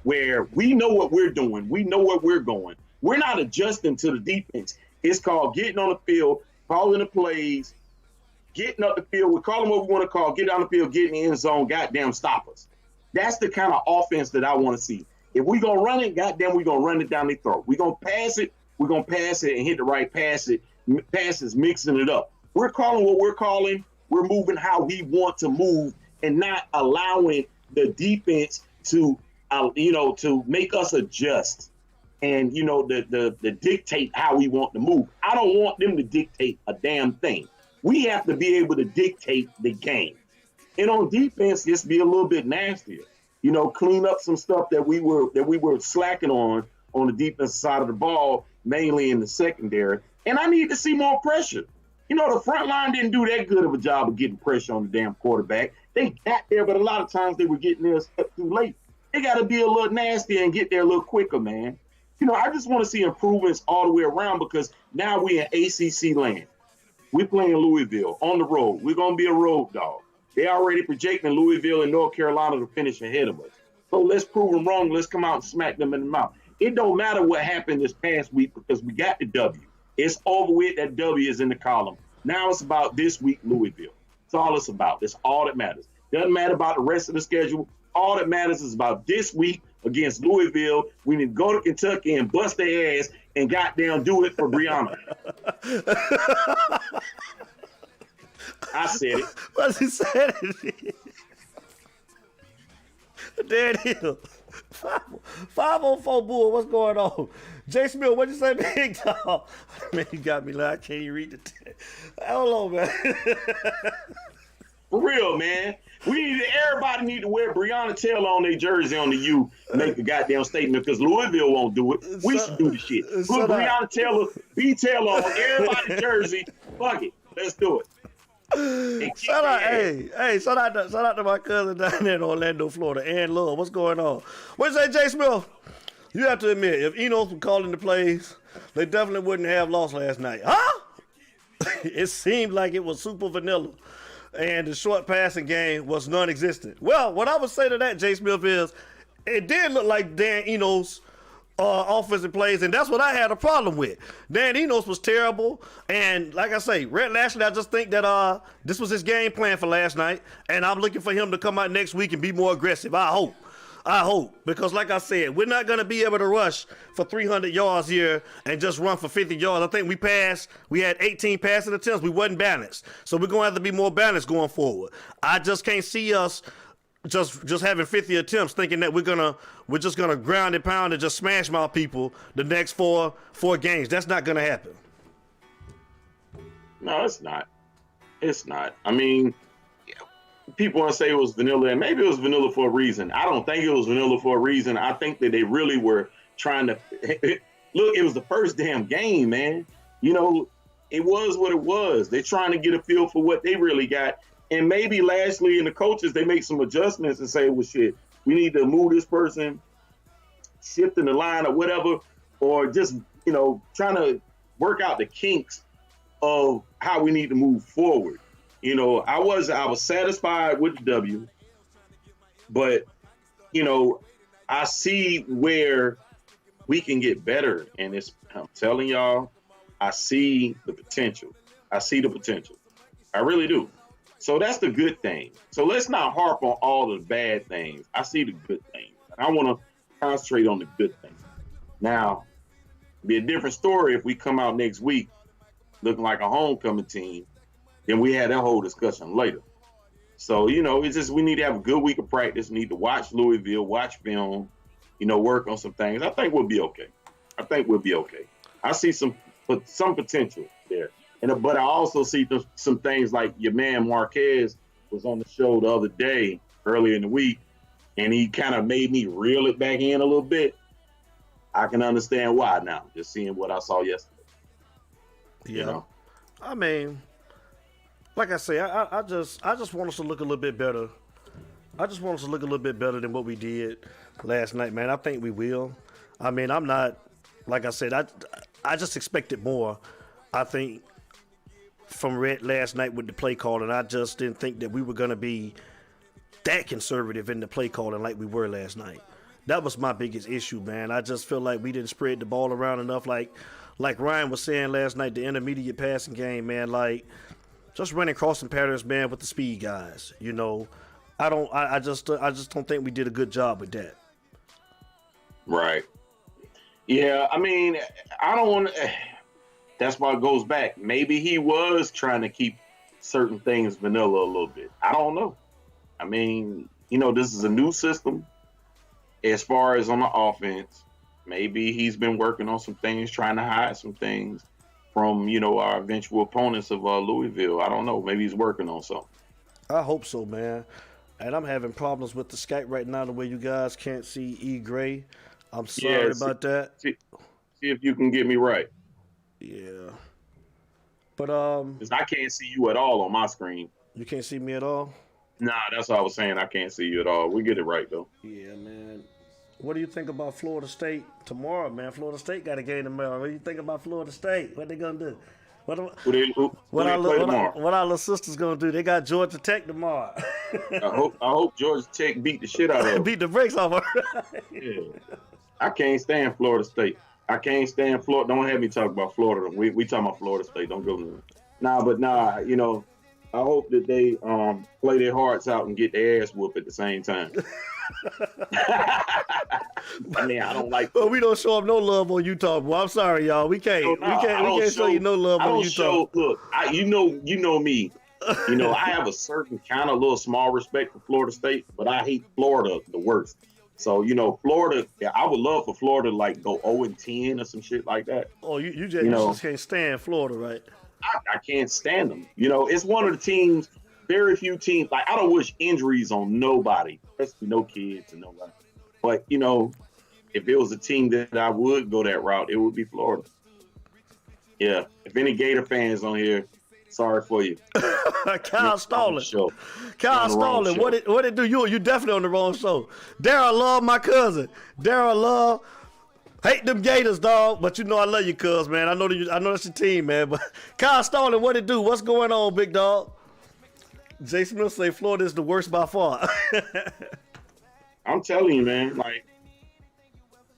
Speaker 4: where we know what we're doing. We know where we're going. We're not adjusting to the defense. It's called getting on the field, calling the plays, getting up the field. We call them what we want to call, get on the field, get in the end zone, goddamn stop us. That's the kind of offense that I want to see. If we're going to run it, goddamn, we're going to run it down their throat. We're going to pass it, and hit the right passes, mixing it up. We're calling what we're calling. We're moving how we want to move and not allowing the defense to make us adjust and, the dictate how we want to move. I don't want them to dictate a damn thing. We have to be able to dictate the game. And on defense, just be a little bit nastier. Clean up some stuff that we were slacking on the defensive side of the ball, mainly in the secondary. And I need to see more pressure. The front line didn't do that good of a job of getting pressure on the damn quarterback. They got there, but a lot of times they were getting there a step too late. They got to be a little nastier and get there a little quicker, man. I just want to see improvements all the way around because now we're in ACC land. We're playing Louisville on the road. We're going to be a road dog. They already projecting Louisville and North Carolina to finish ahead of us. So let's prove them wrong. Let's come out and smack them in the mouth. It don't matter what happened this past week because we got the W. It's over with. That W is in the column. Now it's about this week, Louisville. That's all it's about. That's all that matters. Doesn't matter about the rest of the schedule. All that matters is about this week against Louisville. We need to go to Kentucky and bust their ass and goddamn do it for Brianna. I said it.
Speaker 1: What's he said it? There it is. 504 Bull, what's going on? Jay Smith, what'd you say, big dog? Man, you got me like I can't even read the text. Hold on, man.
Speaker 4: For real, man. Everybody need to wear Breonna Taylor on their jersey on the U and make a goddamn statement because Louisville won't do it. We should do the shit. Put Breonna Taylor, B. Taylor on everybody's jersey. Fuck it. Let's do it.
Speaker 1: Shout out to my cousin down there in Orlando, Florida, Ann Love. What's going on? What you say, Jay Smith? You have to admit, if Enos was calling the plays, they definitely wouldn't have lost last night. Huh? It seemed like it was super vanilla, and the short passing game was non-existent. Well, what I would say to that, Jay Smith, is it did look like Dan Enos' offensive plays, and that's what I had a problem with. Dan Enos was terrible, and like I say, Rhett Lashley, I just think that this was his game plan for last night, and I'm looking for him to come out next week and be more aggressive. I hope, because like I said, we're not going to be able to rush for 300 yards here and just run for 50 yards. I think we had 18 passing attempts. We wasn't balanced, so we're going to have to be more balanced going forward. I just can't see us just having 50 attempts thinking that we're just gonna ground and pound and just smash mouth people the next four games. That's not gonna happen.
Speaker 4: No, it's not. It's not. I mean, people want to say it was vanilla, and maybe it was vanilla for a reason. I don't think it was vanilla for a reason. I think that they really were trying to look. It was the first damn game, man. It was what it was. They're trying to get a feel for what they really got. And maybe Lashley and the coaches, they make some adjustments and say, well, shit, we need to move this person, shift in the line or whatever, or just, trying to work out the kinks of how we need to move forward. I was satisfied with the W, but, I see where we can get better. And I'm telling y'all, I see the potential. I really do. So that's the good thing. So let's not harp on all the bad things. I see the good things. And I want to concentrate on the good things. Now, it'll be a different story if we come out next week looking like a homecoming team, then we had that whole discussion later. So, you know, it's just we need to have a good week of practice. We need to watch Louisville, watch film, you know, work on some things. I think we'll be okay. I see some potential there. But I also see some things like your man Marquez was on the show the other day, earlier in the week, and he kind of made me reel it back in a little bit. I can understand why now, just seeing what I saw yesterday.
Speaker 1: Yeah.
Speaker 4: You know?
Speaker 1: I mean, like I say, I just want us to look a little bit better. I just want us to look a little bit better than what we did last night, man. I think we will. I mean, I'm not, like I said, I just expected more. I think from Red last night with the play calling, I just didn't think that we were going to be that conservative in the play calling like we were last night. That was my biggest issue, man. I just feel like we didn't spread the ball around enough. Like Ryan was saying last night, the intermediate passing game, man, like just running crossing patterns, man, with the speed guys. You know, I just don't think we did a good job with that.
Speaker 4: Right. Yeah, I mean, I don't want to. That's why it goes back. Maybe he was trying to keep certain things vanilla a little bit. I don't know. I mean, you know, this is a new system as far as on the offense. Maybe he's been working on some things, trying to hide some things from, you know, our eventual opponents of Louisville. I don't know. Maybe he's working on something.
Speaker 1: I hope so, man. And I'm having problems with the Skype right now, the way you guys can't see E. Gray. I'm sorry about that.
Speaker 4: See if you can get me right.
Speaker 1: Yeah. But
Speaker 4: 'Cause I can't see you at all on my screen.
Speaker 1: You can't see me at all?
Speaker 4: Nah, that's what I was saying. I can't see you at all. We get it right though.
Speaker 1: Yeah, man. What do you think about Florida State tomorrow, man? Florida State got a game tomorrow. What do you think about Florida State? What they gonna do? What our little sisters gonna do? They got Georgia Tech tomorrow.
Speaker 4: I hope Georgia Tech beat the shit out of them.
Speaker 1: Beat the brakes off her.
Speaker 4: Yeah. I can't stand Florida State. I can't stand Florida. Don't have me talk about Florida. We talking about Florida State. Don't go there. Nah, you know, I hope that they play their hearts out and get their ass whooped at the same time. I mean, I don't like.
Speaker 1: Well, we don't show up no love on Utah, boy. I'm sorry, y'all. We can't. We can't show you no love on Utah.
Speaker 4: Look, you know me. You know, I have a certain kind of little small respect for Florida State, but I hate Florida the worst. So, you know, Florida, I would love for Florida to like go 0-10 or some shit like that.
Speaker 1: Oh, you just can't stand Florida, right?
Speaker 4: I can't stand them. You know, it's one of the teams, very few teams, like I don't wish injuries on nobody, especially no kids and nobody. But, you know, if it was a team that I would go that route, it would be Florida. Yeah. If any Gator fans on here, sorry for you.
Speaker 1: Kyle Stalling. What it do? You definitely on the wrong show. Daryl love my cousin. Daryl love hate them Gators, dog. But you know I love you, cuz, man. I know that's your team, man. But Kyle Stalling, what it do? What's going on, big dog? Jay Smith say Florida is the worst by far.
Speaker 4: I'm telling you, man. Like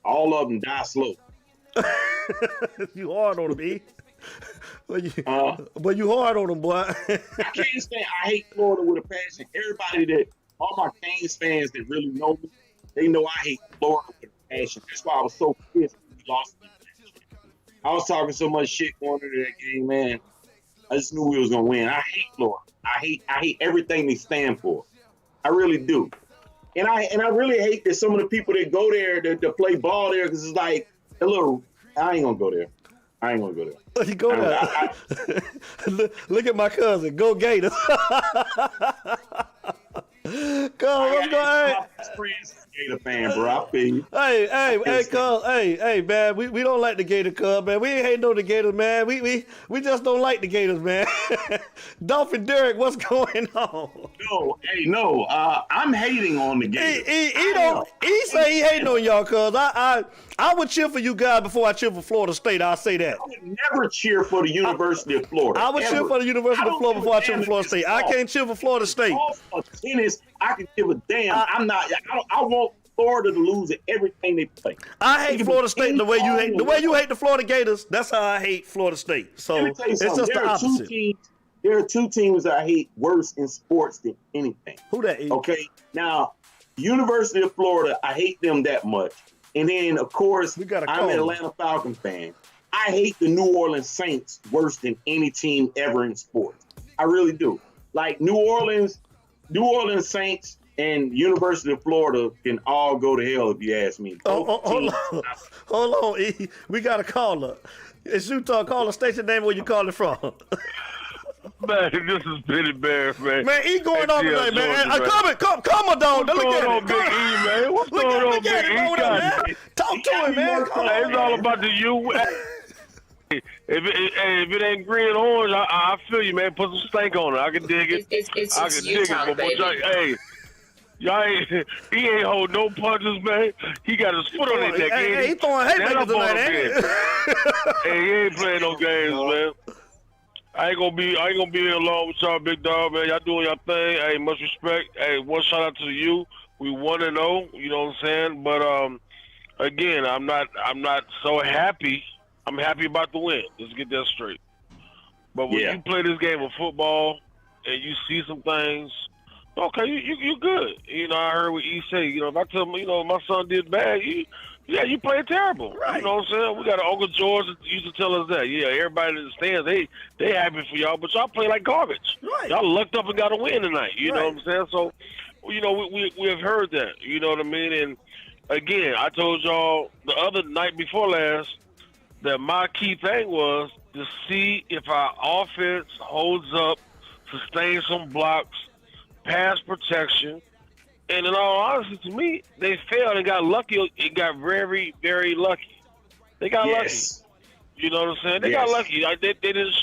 Speaker 4: all of them die slow.
Speaker 1: You hard on them, E. But you hard on them, boy.
Speaker 4: I can't stand. I hate Florida with a passion. All my Canes fans that really know me, they know I hate Florida with a passion. That's why I was so pissed when we lost that shit. I was talking so much shit going into that game, man. I just knew we was gonna win. I hate Florida. I hate everything they stand for. I really do. And I really hate that some of the people that go there to play ball there, because it's like a little. I ain't gonna go there.
Speaker 1: You go there. Look at my cousin. Go Gators. Let's go.
Speaker 4: Gator fan, bro. I feel you.
Speaker 1: Hey, man. We don't like the Gator Cub, man. We ain't hating on the Gators, man. We just don't like the Gators, man. Dolphin Derek, what's going on?
Speaker 4: No. I'm hating on the Gators.
Speaker 1: He say he hating on y'all, cuz I would cheer for you guys before I cheer for Florida State. I'll say that.
Speaker 4: I would never cheer for the University of Florida.
Speaker 1: I would cheer for the University of Florida before I cheer for Florida State. I can't cheer for Florida State.
Speaker 4: Tennis, I can give a damn. I want Florida to lose at everything they play.
Speaker 1: I hate Florida State the way you hate the Florida Gators. That's how I hate Florida State. So it's just the opposite.
Speaker 4: There are two teams I hate worse in sports than anything.
Speaker 1: Who that is?
Speaker 4: Okay, now University of Florida, I hate them that much. And then of course I'm an Atlanta Falcons fan. I hate the New Orleans Saints worse than any team ever in sports. I really do. Like New Orleans Saints and University of Florida can all go to hell if you ask me.
Speaker 1: Hold on, E. We got a caller. It's Utah caller. State your name where you calling from.
Speaker 5: Man, this is Benny Bear, man.
Speaker 1: Man, E going on today, man. Come on, dog.
Speaker 5: What's
Speaker 1: Look
Speaker 5: going
Speaker 1: at
Speaker 5: on,
Speaker 1: it.
Speaker 5: Big E, man? What's going on, Big E?
Speaker 1: Man. Talk to him, man. Come on,
Speaker 5: It's all about the you. If it ain't green and orange, I feel you, man. Put some stank on it. I can dig it. I can dig
Speaker 3: Utah,
Speaker 5: it. But
Speaker 3: baby.
Speaker 5: hey, y'all he ain't hold no punches, man. He got his foot on his neck.
Speaker 1: Hey, he throwing haymakers tonight, ain't he?
Speaker 5: Hey, he ain't playing no games, man. I ain't gonna be here long with y'all, big dog, man. Y'all doing your thing. Hey, much respect. Hey, one shout out to you. We 1-0. You know what I'm saying? But again, I'm not so happy. I'm happy about the win. Let's get that straight. But when you play this game of football and you see some things, okay, you good. You know, I heard what he say. You know, if I tell him, you know, my son did bad, you played terrible. Right. You know what I'm saying? We got an Uncle George that used to tell us that. Yeah, everybody in the stands, they happy for y'all, but y'all play like garbage. Right. Y'all lucked up and got a win tonight. You know what I'm saying? So, you know, we have heard that. You know what I mean? And again, I told y'all the other night before last that my key thing was to see if our offense holds up, sustain some blocks, pass protection. And in all honesty, to me, they failed and got lucky. It got very, very lucky. They got lucky. You know what I'm saying? They got lucky. Like, they didn't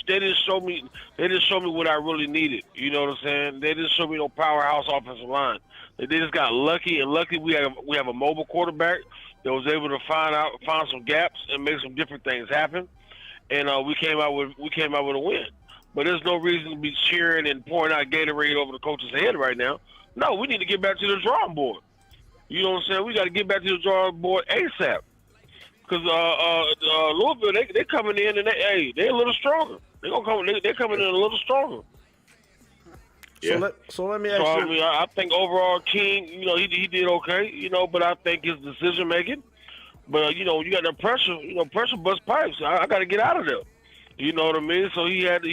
Speaker 5: show me. They didn't show me what I really needed. You know what I'm saying? They didn't show me no powerhouse offensive line. They just got lucky. And lucky we have a mobile quarterback that was able to find some gaps and make some different things happen. And we came out with a win. But there's no reason to be cheering and pouring out Gatorade over the coach's head right now. No, we need to get back to the drawing board. You know what I'm saying? We got to get back to the drawing board ASAP. Because Louisville, they coming in and they a little stronger. They're coming in a little stronger.
Speaker 1: Yeah. So let me ask you.
Speaker 5: I mean, I think overall King, you know, he did okay, you know, but I think his decision making. But you know, you got the pressure. You know, pressure bust pipes. I got to get out of there. You know what I mean? So he had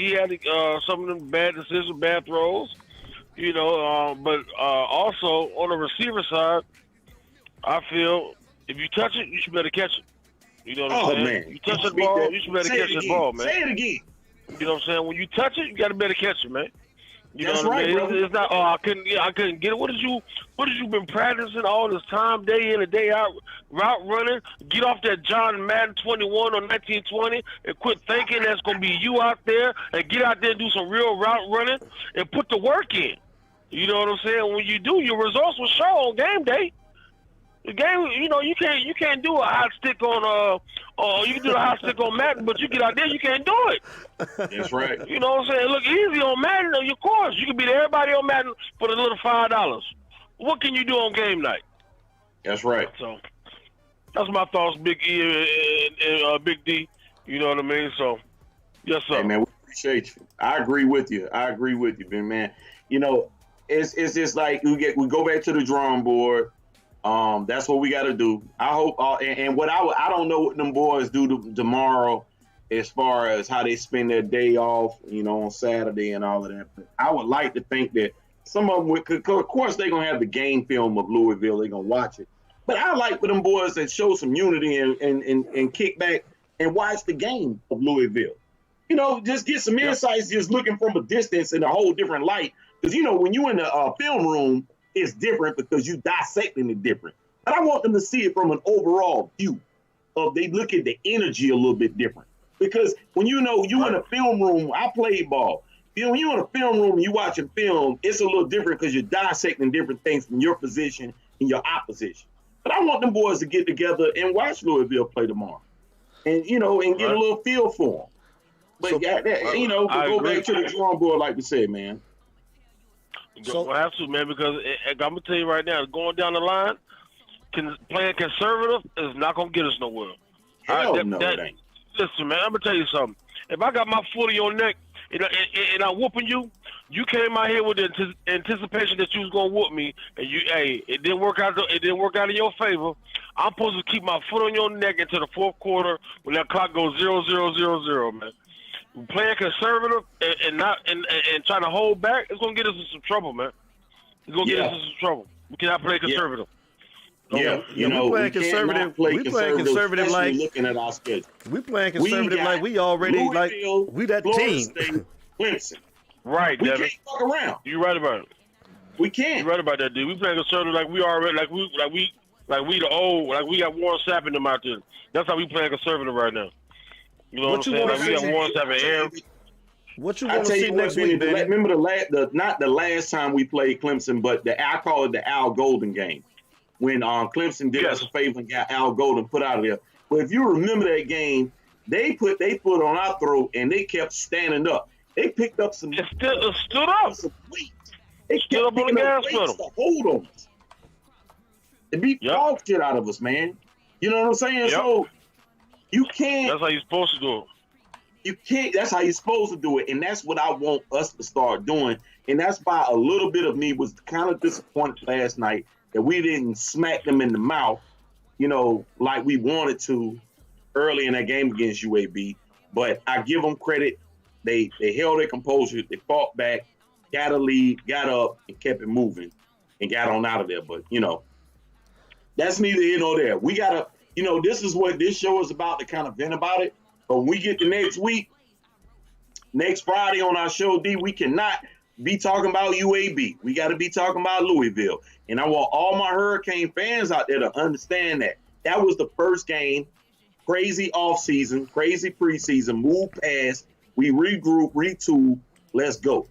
Speaker 5: some of them bad decisions, bad throws. You know, but also on the receiver side, I feel if you touch it, you should better catch it. You know what I'm saying?
Speaker 4: Man.
Speaker 5: You touch the ball, you should better catch the ball, man.
Speaker 4: Say it again.
Speaker 5: You know what I'm saying? When you touch it, you got to better catch it, man. You
Speaker 4: That's
Speaker 5: know what
Speaker 4: right,
Speaker 5: I mean?
Speaker 4: brother.
Speaker 5: It's not. Oh, I couldn't get it. What did you been practicing all this time, day in and day out, route running? Get off that John Madden 21 or 1920 and quit thinking that's gonna be you out there, and get out there and do some real route running and put the work in. You know what I'm saying? When you do, your results will show on game day. The game, you know, you can't do a hot stick on you can do a hot stick on Madden, but you get out there, you can't do it.
Speaker 4: That's right.
Speaker 5: You know what I'm saying? It look easy on Madden, of course. You can beat everybody on Madden for the little $5. What can you do on game night?
Speaker 4: That's right.
Speaker 5: So that's my thoughts, Big E and Big D. You know what I mean? So yes, sir.
Speaker 4: Hey, man, we appreciate you. I agree with you, man. You know, it's just like we go back to the drawing board. That's what we got to do. I hope, and what I don't know what them boys do tomorrow as far as how they spend their day off, you know, on Saturday and all of that. But I would like to think that some of them of course, they're going to have the game film of Louisville. They're going to watch it. But I like for them boys that show some unity and kick back and watch the game of Louisville. You know, just get some insights just looking from a distance in a whole different light. Because, you know, when you're in the film room, it's different because you dissecting it different. But I want them to see it from an overall view of they look at the energy a little bit different. Because when you know you in a film room, I played ball. When you in a film room, you watching film, it's a little different because you're dissecting different things from your position and your opposition. But I want them boys to get together and watch Louisville play tomorrow. And, you know, and get a little feel for them. But, you know, go back to the drawing board like we said, man.
Speaker 5: We'll have to, man, because I'm going to tell you right now, going down the line, playing conservative is not going to get us nowhere.
Speaker 4: Hell no, it ain't.
Speaker 5: Listen, man, I'm going to tell you something. If I got my foot in your neck and I'm whooping you, You came out here with the anticipation that you was gonna whoop me, and it didn't work out. It didn't work out in your favor. I'm supposed to keep my foot on your neck into the fourth quarter when that clock goes 0-0-0-0, man. Playing conservative and trying to hold back, it's gonna get us in some trouble, man. It's gonna get us in some trouble. We cannot play conservative.
Speaker 4: Yeah, you know,
Speaker 1: we playing conservative. We playing conservative like
Speaker 4: looking at our schedule.
Speaker 1: We playing conservative like we already
Speaker 4: Louisville,
Speaker 1: like we that
Speaker 4: Florida
Speaker 1: team.
Speaker 4: State, Clemson.
Speaker 5: Right,
Speaker 4: We
Speaker 5: Devin.
Speaker 4: can't fuck around.
Speaker 5: You're right about it.
Speaker 4: We can't.
Speaker 5: You're right about that, dude. We playing conservative like we already like we the old, like we got Warren Sapp in them out there. That's how we playing conservative right now. You know what I'm saying? Like we got Warren Sapp and Aaron.
Speaker 1: What you
Speaker 4: I
Speaker 1: want to
Speaker 4: tell
Speaker 1: see
Speaker 4: you
Speaker 1: next
Speaker 4: what,
Speaker 1: week,
Speaker 4: Benny,
Speaker 1: Benny?
Speaker 4: remember not the last time we played Clemson, but I call it the Al Golden game, when Clemson did us a favor and got Al Golden put out of there. But if you remember that game, they put on our throat and they kept standing up. They picked up some.
Speaker 5: It stood up.
Speaker 4: Some weight. They
Speaker 5: Stood
Speaker 4: kept
Speaker 5: up on the
Speaker 4: picking
Speaker 5: gas
Speaker 4: up weights
Speaker 5: pedal.
Speaker 4: to hold on us. They beat dog shit out of us, man. You know what I'm saying?
Speaker 5: Yep.
Speaker 4: So you can't.
Speaker 5: That's how you're supposed to do it.
Speaker 4: You can't. That's how you're supposed to do it, and that's what I want us to start doing. And that's why a little bit of me was kind of disappointed last night that we didn't smack them in the mouth, you know, like we wanted to early in that game against UAB. But I give them credit. They held their composure. They fought back, got a lead, got up, and kept it moving, and got on out of there. But you know, that's neither here nor there. We gotta, you know, this is what this show is about, to kind of vent about it. But when we get to next week, next Friday on our show, D, we cannot be talking about UAB. We got to be talking about Louisville. And I want all my Hurricane fans out there to understand that. That was the first game. Crazy offseason, crazy preseason, move past. We regroup, retool. Let's go.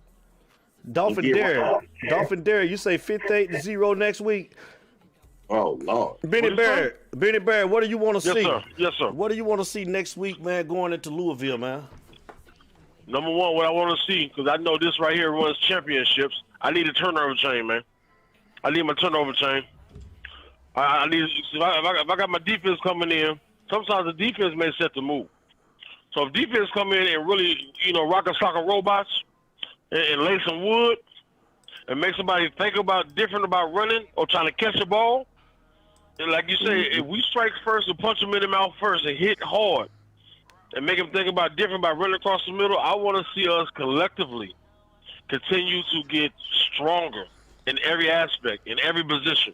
Speaker 1: Dolphin Derry, you say 58-0 next week.
Speaker 4: Oh, Lord.
Speaker 1: Benny Barrett, what do you want to see?
Speaker 5: Yes, sir.
Speaker 1: What do you want to see next week, man, going into Louisville, man?
Speaker 5: Number one, what I want to see, because I know this right here runs championships, I need a turnover chain, man. I need my turnover chain. I need, if I got my defense coming in, sometimes the defense may set the move. So if defense come in and really, you know, rock a sock of robots and lay some wood and make somebody think about different about running or trying to catch a ball, and like you say, if we strike first and punch them in the mouth first and hit hard and make them think about different by running across the middle, I want to see us collectively continue to get stronger in every aspect, in every position.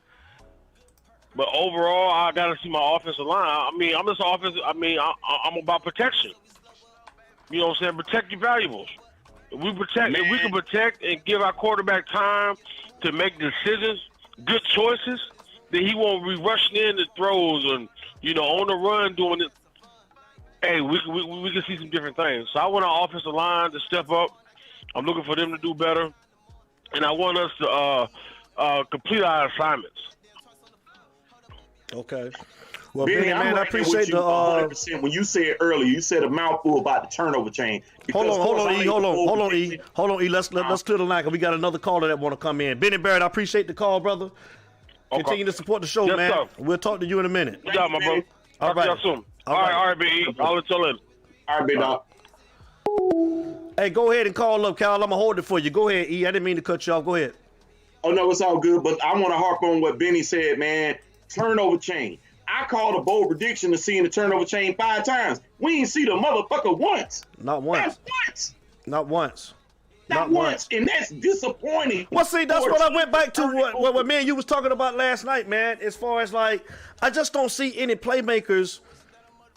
Speaker 5: But overall, I got to see my offensive line. I mean, I'm about protection. You know what I'm saying? Protect your valuables. If we can protect and give our quarterback time to make decisions, good choices, then he won't be rushing in the throws and, you know, on the run doing it. Hey, we can see some different things. So I want our offensive line to step up. I'm looking for them to do better. And I want us to complete our assignments.
Speaker 1: Okay. Well,
Speaker 4: Benny,
Speaker 1: Benny, man, I appreciate the
Speaker 4: 100%. When you said earlier, you said a mouthful about the turnover chain.
Speaker 1: Hold on, E. Let's clear the line, 'cause we got another caller that want to come in. Benny Barrett, I appreciate the call, brother. Continue to support the show,
Speaker 5: Yes,
Speaker 1: man.
Speaker 5: sir.
Speaker 1: We'll talk to you in a minute.
Speaker 5: Good job, my bro.
Speaker 1: All right.
Speaker 5: Talk to y'all soon. All right, B.E. I'll let y'all in.
Speaker 4: All right, big dog.
Speaker 1: Hey, go ahead and call up, Kyle. I'm going to hold it for you. Go ahead, E. I didn't mean to cut you off. Go ahead.
Speaker 4: Oh, no, it's all good. But I want to harp on what Benny said, man. Turnover chain. I called a bold prediction of seeing the turnover chain 5 times. We ain't see the motherfucker once.
Speaker 1: Not once.
Speaker 4: Not once.
Speaker 1: Not once.
Speaker 4: Not once. And that's disappointing.
Speaker 1: Well, see, that's what I went back to what me and you was talking about last night, man. As far as, like, I just don't see any playmakers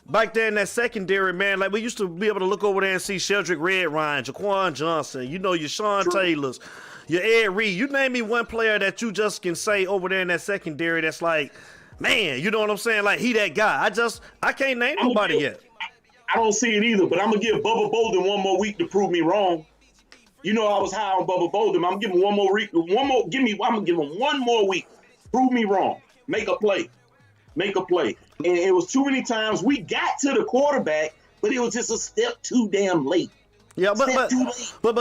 Speaker 1: back there in that secondary, man. Like, we used to be able to look over there and see Sheldrick Redrine, Jaquan Johnson, you know, your Sean Taylors, your Ed Reed. You name me one player that you just can say over there in that secondary that's like, man, you know what I'm saying? Like, he that guy. I can't name nobody yet.
Speaker 4: I don't see it either, but I'm going to give Bubba Bolden one more week to prove me wrong. You know I was high on Bubba Bolden. I'm giving one more week. I'm going to give him one more week. Prove me wrong. Make a play. And it was too many times we got to the quarterback, but it was just a step too damn late.
Speaker 1: Yeah, but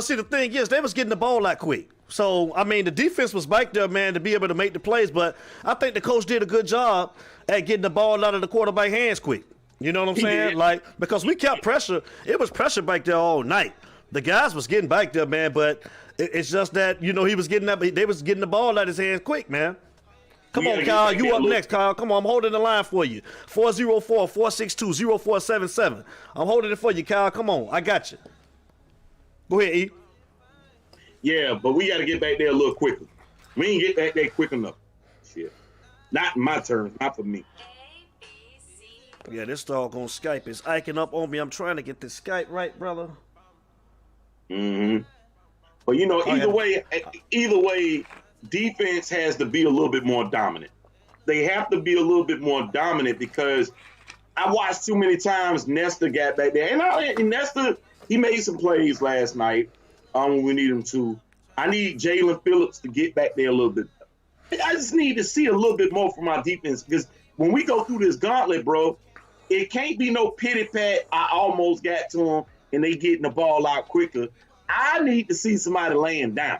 Speaker 1: see, the thing is, they was getting the ball out quick. So, I mean, the defense was back there, man, to be able to make the plays. But I think the coach did a good job at getting the ball out of the quarterback hands quick. You know what I'm saying?
Speaker 4: did.
Speaker 1: Like, because we kept pressure. It was pressure back there all night. The guys was getting back there, man. But It's just that, you know, he was getting up. They was getting the ball out of his hands quick, man. Come
Speaker 4: We
Speaker 1: on,
Speaker 4: gotta
Speaker 1: Kyle.
Speaker 4: get back
Speaker 1: You
Speaker 4: there,
Speaker 1: up
Speaker 4: look.
Speaker 1: next, Kyle. Come on. I'm holding the line for you. 404-462-0477. I'm holding it for you, Kyle. Come on. I got you. Go ahead, E.
Speaker 4: Yeah, but we got to get back there a little quicker. We ain't get back there quick enough. Shit. Not in my terms, not for me.
Speaker 1: Yeah, this dog on Skype is iking up on me. I'm trying to get this Skype right, brother.
Speaker 4: Mm-hmm. But you know, either way, defense has to be a little bit more dominant. They have to be a little bit more dominant because I watched too many times Nestor got back there. And Nestor, he made some plays last night when we need him to. I need Jalen Phillips to get back there a little bit. I just need to see a little bit more from our defense because when we go through this gauntlet, bro, it can't be no pity pat. I almost got to him and they getting the ball out quicker. I need to see somebody laying down.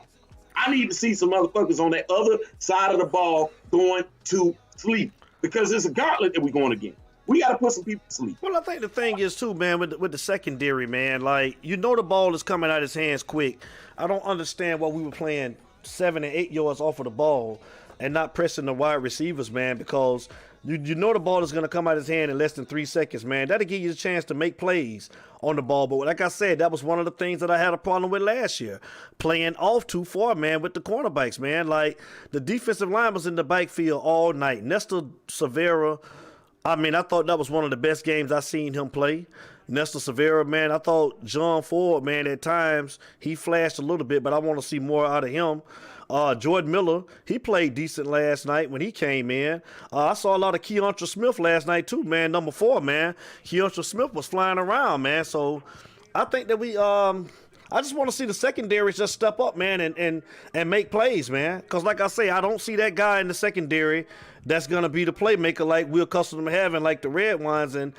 Speaker 4: I need to see some motherfuckers on that other side of the ball going to sleep because it's a gauntlet that we're going against. We got to put some people to sleep.
Speaker 1: Well, I think the thing is, too, man, with the secondary, man, like, you know the ball is coming out of his hands quick. I don't understand why we were playing 7 and 8 yards off of the ball and not pressing the wide receivers, man, because you know the ball is going to come out of his hand in less than 3 seconds, man. That'll give you a chance to make plays on the ball. But like I said, that was one of the things that I had a problem with last year, playing off too far, man, with the cornerbacks, man. Like, the defensive line was in the backfield all night. Nestor Severa, I mean, I thought that was one of the best games I seen him play. Nestor Severa, man, I thought John Ford, man, at times he flashed a little bit, but I want to see more out of him. Jordan Miller, he played decent last night when he came in. I saw a lot of Keontra Smith last night too, man. Number 4, man. Keontra Smith was flying around, man. So I think that I just want to see the secondaries just step up, man, and make plays, man. Because like I say, I don't see that guy in the secondary that's going to be the playmaker like we're accustomed to having, like the Red Ones and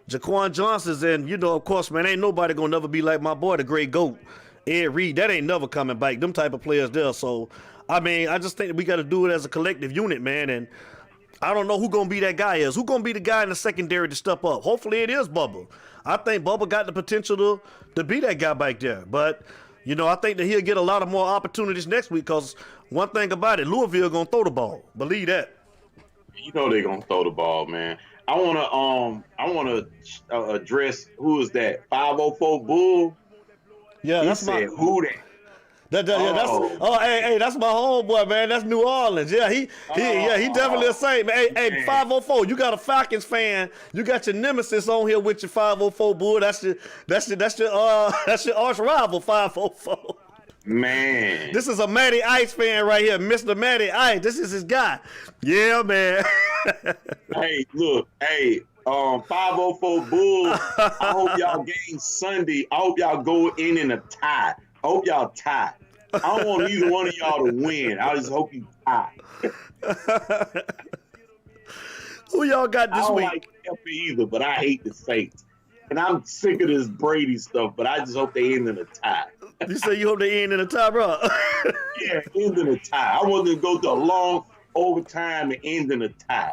Speaker 1: Jaquan Johnson's. And, you know, of course, man, ain't nobody going to never be like my boy, the great GOAT. Ed Reed, that ain't never coming back. Them type of players there. So, I mean, I just think that we got to do it as a collective unit, man. And I don't know who going to be that guy is. Who going to be the guy in the secondary to step up? Hopefully it is Bubba. I think Bubba got the potential to be that guy back there. But, you know, I think that he'll get a lot of more opportunities next week because one thing about it, Louisville going to throw the ball. Believe that.
Speaker 4: You know they're going to throw the ball, man. I want to address, who is that? 504 Bull?
Speaker 1: Yeah,
Speaker 4: He
Speaker 1: that's
Speaker 4: said, who that?
Speaker 1: That's my homeboy, man. That's New Orleans. Yeah, he definitely a saint, man. Hey, 504, you got a Falcons fan. You got your nemesis on here with your 504 Bull. That's your arch rival, 504.
Speaker 4: Man.
Speaker 1: This is a Matty Ice fan right here, Mr. Matty Ice. This is his guy. Yeah, man.
Speaker 4: Hey, look, 504 Bull. I hope y'all game Sunday. I hope y'all go in a tie. I hope y'all tie. I don't want either one of y'all to win. I just hope you tie.
Speaker 1: Who y'all got this
Speaker 4: I don't
Speaker 1: week?
Speaker 4: like Tampa either, but I hate the Saints. And I'm sick of this Brady stuff, but I just hope they end in a tie.
Speaker 1: You say you hope they end in a tie, bro?
Speaker 4: Yeah, end in a tie. I want to go to a long overtime and end in a tie.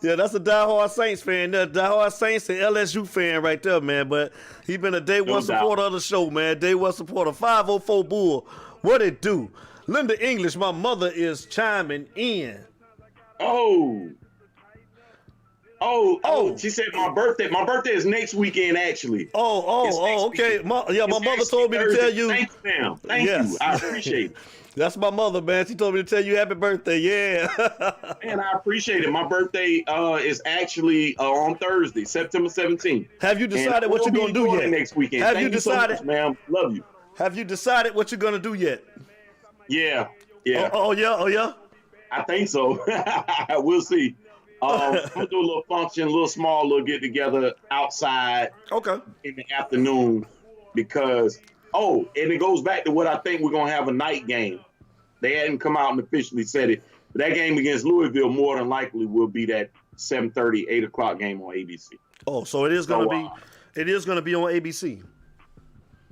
Speaker 1: Yeah, that's a diehard Saints fan. That diehard Saints and LSU fan right there, man. But he been a day one supporter of the show, man. Day one supporter. 504 Bull. What it do? Linda English, my mother is chiming in.
Speaker 4: Oh, she said my birthday. My birthday is next weekend, actually.
Speaker 1: Okay. My mother told me to tell you.
Speaker 4: Thanks, ma'am. Thank you. I appreciate it.
Speaker 1: That's my mother, man. She told me to tell you happy birthday. Yeah.
Speaker 4: Man, I appreciate it. My birthday is actually on Thursday, September 17th.
Speaker 1: Have you decided what you're going to do yet?
Speaker 4: Next weekend.
Speaker 1: Have
Speaker 4: Thank
Speaker 1: you decided,
Speaker 4: so much, ma'am? Love you.
Speaker 1: Have you decided what you're going to do yet?
Speaker 4: Yeah.
Speaker 1: Oh, yeah?
Speaker 4: I think so. We'll see. We'll do a little function, a little small, little get together outside.
Speaker 1: Okay.
Speaker 4: In the afternoon because, and it goes back to what I think we're going to have a night game. They hadn't come out and officially said it. But that game against Louisville more than likely will be that 7:30, 8 o'clock game on ABC.
Speaker 1: Oh, so it is going to be on ABC.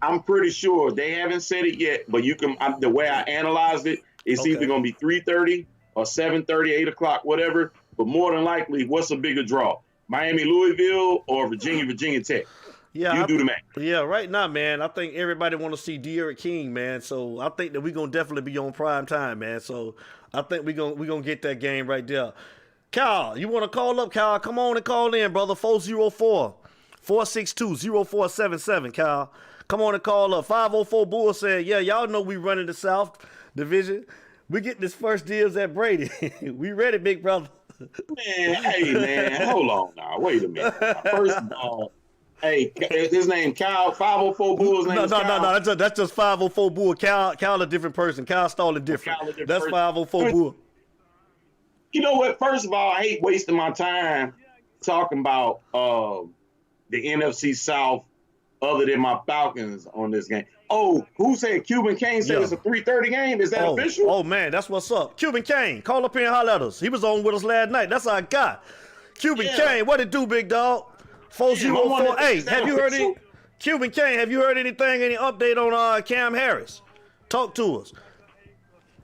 Speaker 4: I'm pretty sure. They haven't said it yet, but you can. The way I analyzed it, it's either going to be 3:30 or 7:30, 8 o'clock, whatever. But more than likely, what's a bigger draw? Miami, Louisville, or Virginia, Virginia Tech?
Speaker 1: Yeah,
Speaker 4: You do the math.
Speaker 1: Yeah, right now, man, I think everybody want to see De'Aaron King, man. So I think that we're gonna definitely be on prime time, man. So I think we gonna get that game right there. Kyle, you want to call up, Kyle? Come on and call in, brother. 404-462-0477, Kyle. Come on and call up. 504 Bull said, yeah, y'all know we running the South Division. We get this first dibs at Brady. We ready, big brother.
Speaker 4: Man, hey, man, hold on now. Wait a minute. First of all, hey, his name Kyle, 504 Bull's name
Speaker 1: No,
Speaker 4: is
Speaker 1: no,
Speaker 4: Kyle.
Speaker 1: no, no. That's just 504 Bull. Kyle a different person. Kyle Stalling different.
Speaker 4: Kyle a different
Speaker 1: That's
Speaker 4: person.
Speaker 1: 504 Bull.
Speaker 4: You know what? First of all, I hate wasting my time talking about the NFC South other than my Falcons on this game. Oh, who said Cuban Kane said it's a 3:30 game? Is that official?
Speaker 1: Oh, man, that's what's up. Cuban Kane, call up here and holler at us. He was on with us last night. That's our guy. Cuban Kane, what it do, big dog? 404. Hey, have you heard any? Cuban Kane, have you heard anything, any update on Cam Harris? Talk to us.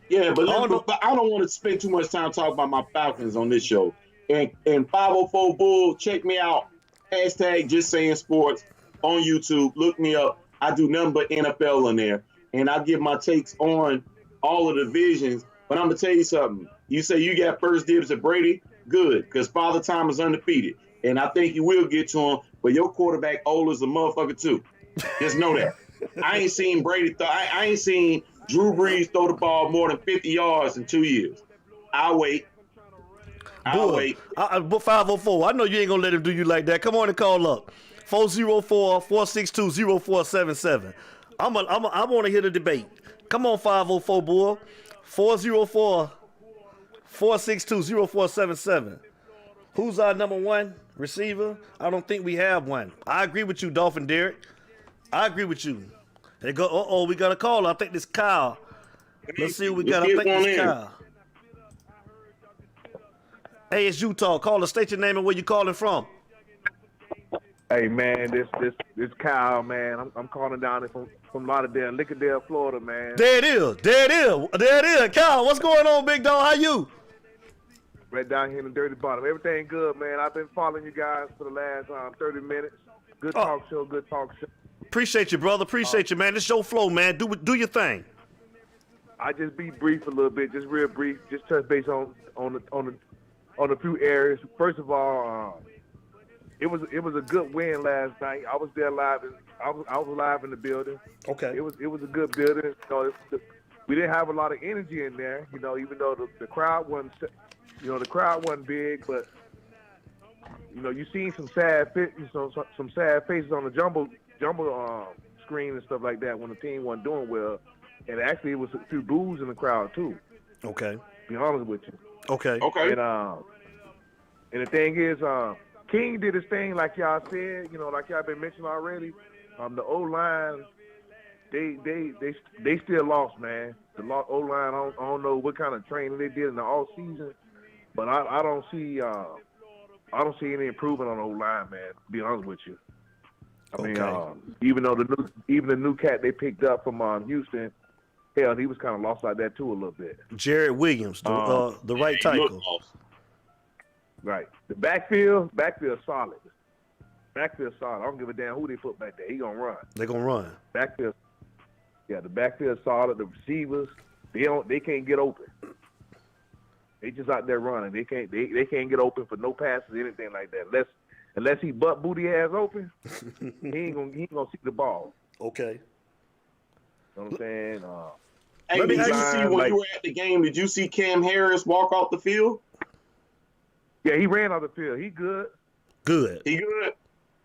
Speaker 4: Yeah, but I don't want to spend too much time talking about my Falcons on this show. And 504 Bull, check me out. Hashtag Just Saying Sports on YouTube. Look me up. I do nothing but NFL in there. And I give my takes on all of the divisions. But I'm going to tell you something. You say you got first dibs at Brady? Good, because Father Time is undefeated. And I think you will get to him. But your quarterback old as a motherfucker, too. Just know that. I ain't seen Brady. I ain't seen Drew Brees throw the ball more than 50 yards in 2 years. I'll wait.
Speaker 1: But 504, I know you ain't going to let him do you like that. Come on and call up. 404-462-0477. I want to hear the debate. Come on, 504 Bull. 404-462-0477. Who's our number one receiver? I don't think we have one. I agree with you, Dolphin Derek. I agree with you. They go, we got a call. I think this Kyle. Let's see what we got. I think it's Kyle. Hey, it's Utah. Call us. State your name and where you calling from.
Speaker 6: Hey man, this Kyle, man. I'm calling down from Lauderdale, Lickerdale, Florida, man.
Speaker 1: There it is. Kyle, what's going on, big dog? How you?
Speaker 6: Right down here in the dirty bottom. Everything good, man. I've been following you guys for the last 30 minutes. Good talk show.
Speaker 1: Appreciate you, brother. Appreciate you, man. This your flow, man. Do your thing.
Speaker 6: I just be brief a little bit, just real brief. Just touch base on a few areas. First of all, it was a good win last night. I was there live. I was live in the building.
Speaker 1: Okay.
Speaker 6: It was a good building. We didn't have a lot of energy in there. Even though the crowd wasn't, the crowd wasn't big, but you seen some sad faces on the jumbo screen and stuff like that when the team wasn't doing well. And actually, it was a few boos in the crowd too.
Speaker 1: Okay.
Speaker 6: To be honest with you.
Speaker 1: Okay.
Speaker 6: And the thing is, King did his thing, like y'all said. Like y'all been mentioning already. The O-line, they still lost, man. The O-line, I don't know what kind of training they did in the off season, but I don't see any improvement on the O-line, man. To be honest with you. I mean, even though the new cat they picked up from Houston, hell, he was kind of lost like that too a little bit.
Speaker 1: Jared Williams, the right tackle.
Speaker 6: Right. The backfield solid. Backfield solid. I don't give a damn who they put back there. He gonna run.
Speaker 1: They gonna run.
Speaker 6: Backfield. Yeah, the backfield solid. The receivers, they can't get open. They just out there running. They can't get open for no passes, anything like that. Unless he butt booty ass open, he ain't gonna see the ball.
Speaker 1: Okay.
Speaker 6: You know what I'm saying?
Speaker 4: Hey, did you see when you were at the game? Did you see Cam Harris walk off the field?
Speaker 6: Yeah, he ran off the field. He good.
Speaker 1: Good.
Speaker 4: He good.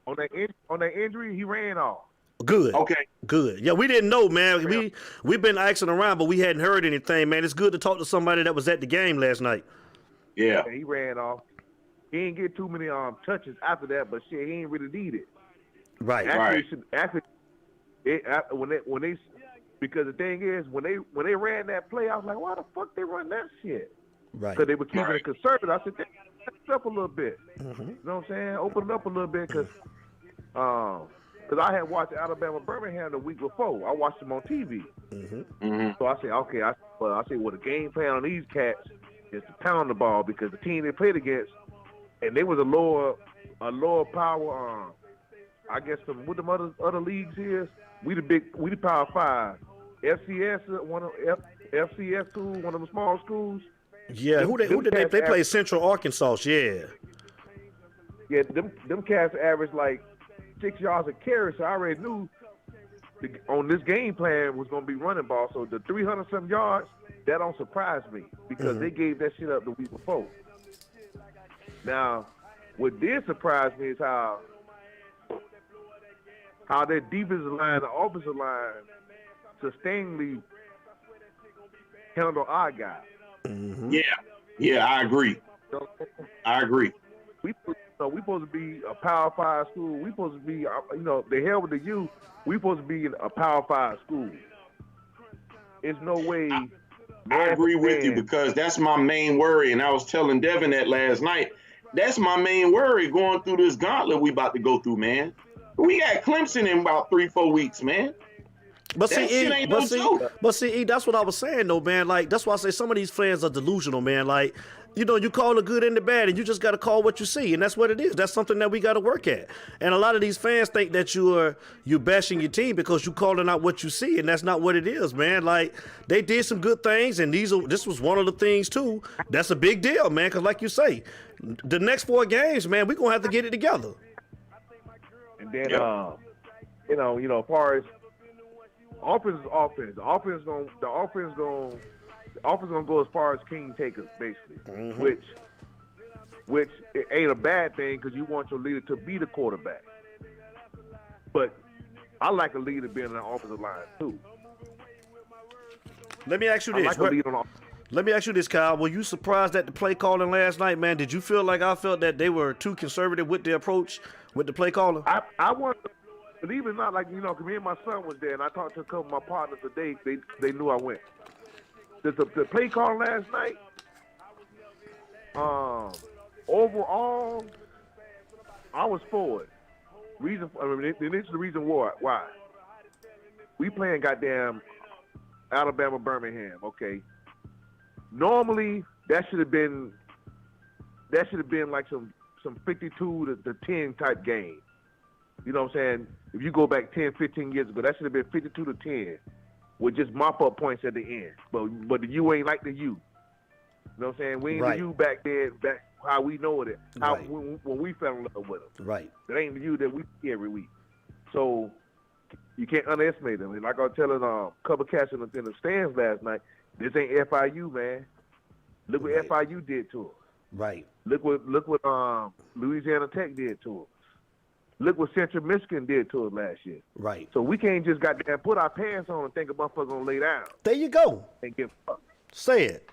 Speaker 6: On that injury, he ran off.
Speaker 1: Good.
Speaker 4: Okay.
Speaker 1: Good. Yeah, we didn't know, man. We've been asking around, but we hadn't heard anything, man. It's good to talk to somebody that was at the game last night.
Speaker 4: Yeah.
Speaker 6: He ran off. He didn't get too many touches after that, but shit, he ain't really need it.
Speaker 1: Right.
Speaker 6: Actually, because the thing is, when they ran that play, I was like, why the fuck they run that shit?
Speaker 1: Right.
Speaker 6: Because they were keeping it conservative. I said, it up a little bit. Mm-hmm. You know what I'm saying? Open it up a little bit because I had watched Alabama Birmingham the week before. I watched them on TV.
Speaker 1: Mm-hmm.
Speaker 4: Mm-hmm.
Speaker 6: So I said, okay. I said, well, the game plan on these cats is to pound the ball because the team they played against, and they was a lower power I guess what them other leagues is. We the Power Five. FCS FCS school, one of the small schools.
Speaker 1: Yeah, who did they play? Central Arkansas. Yeah.
Speaker 6: Yeah, them cats average like 6 yards a carry, so I already knew on this game plan was gonna be running ball. So the 300-some yards, that don't surprise me because they gave that shit up the week before. Now, what did surprise me is how their defensive line, the offensive line, sustainably handle our guys.
Speaker 4: Yeah, I agree.
Speaker 6: We supposed to be a Power 5 school. We supposed to be, the hell with the U. We supposed to be in a Power 5 school. There's no way.
Speaker 4: I agree with you because that's my main worry, and I was telling Devin that last night. That's my main worry going through this gauntlet we about to go through, man. We got Clemson in about 3-4 weeks, man.
Speaker 1: But
Speaker 4: that shit ain't no joke.
Speaker 1: That's what I was saying though, man. Like that's why I say some of these fans are delusional, man. Like, you call the good and the bad, and you just gotta call what you see, and that's what it is. That's something that we gotta work at. And a lot of these fans think that you're bashing your team because you calling out what you see, and that's not what it is, man. Like they did some good things, and this was one of the things too. That's a big deal, man. Because like you say, the next 4 games, man, we gonna have to get it together.
Speaker 6: And then, as far as offense is offense. The offense gonna go as far as King take us, basically. Which it ain't a bad thing because you want your leader to be the quarterback. But I like a leader being on the offensive line too.
Speaker 1: Let me ask you this. Let me ask you this, Kyle. Were you surprised at the play calling last night, man? Did you feel like I felt that they were too conservative with the approach with the play calling?
Speaker 6: I want. Believe it or not, like, because me and my son was there, and I talked to a couple of my partners today. They knew I went. The play call last night, overall, I was for it. This is the reason why. We playing goddamn Alabama, Birmingham, okay? Normally, that should have been like some 52 to 10 type game. You know what I'm saying? If you go back 10, 15 years ago, that should have been 52 to 10 with just mop-up points at the end. But the U ain't like the U. You know what I'm saying? We ain't the U back then, back how we know it, when we fell in love with them.
Speaker 1: Right.
Speaker 6: That ain't the U that we see every week. So you can't underestimate them. And like I was telling a couple of cats in the stands last night, this ain't FIU, man. Look what FIU did to us.
Speaker 1: Right.
Speaker 6: Look what Louisiana Tech did to us. Look what Central Michigan did to us last year.
Speaker 1: Right.
Speaker 6: So we can't just goddamn put our pants on and think a motherfucker gonna lay down.
Speaker 1: There you go.
Speaker 6: And get fucked.
Speaker 1: Say it.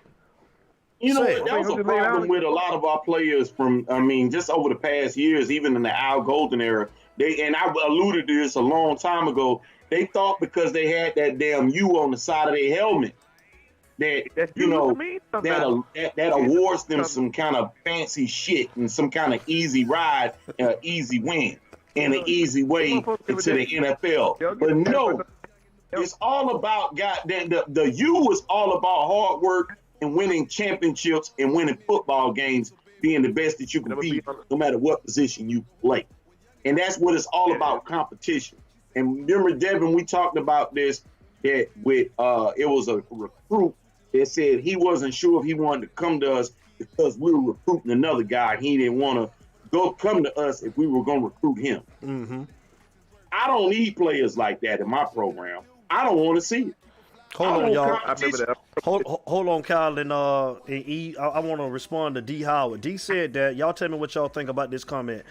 Speaker 4: That was a problem with a lot of our players just over the past years, even in the Al Golden era. And I alluded to this a long time ago. They thought because they had that damn U on the side of their helmet that awards them some kind of fancy shit and some kind of easy ride, easy win, and an easy way into the NFL. But no, it's all about goddamn. The U was all about hard work and winning championships and winning football games, being the best that you can be, no matter what position you play. And that's what it's all about, competition. And remember, Devin, we talked about this that with it was a recruit that said he wasn't sure if he wanted to come to us because we were recruiting another guy. He didn't want to come to us if we were going to recruit him.
Speaker 1: Mm-hmm.
Speaker 4: I don't need players like that in my program. I don't want to see it.
Speaker 1: Hold on, y'all. I remember that. Hold on, Kyle and E. I want to respond to D. Howard. D said that. Y'all tell me what y'all think about this comment.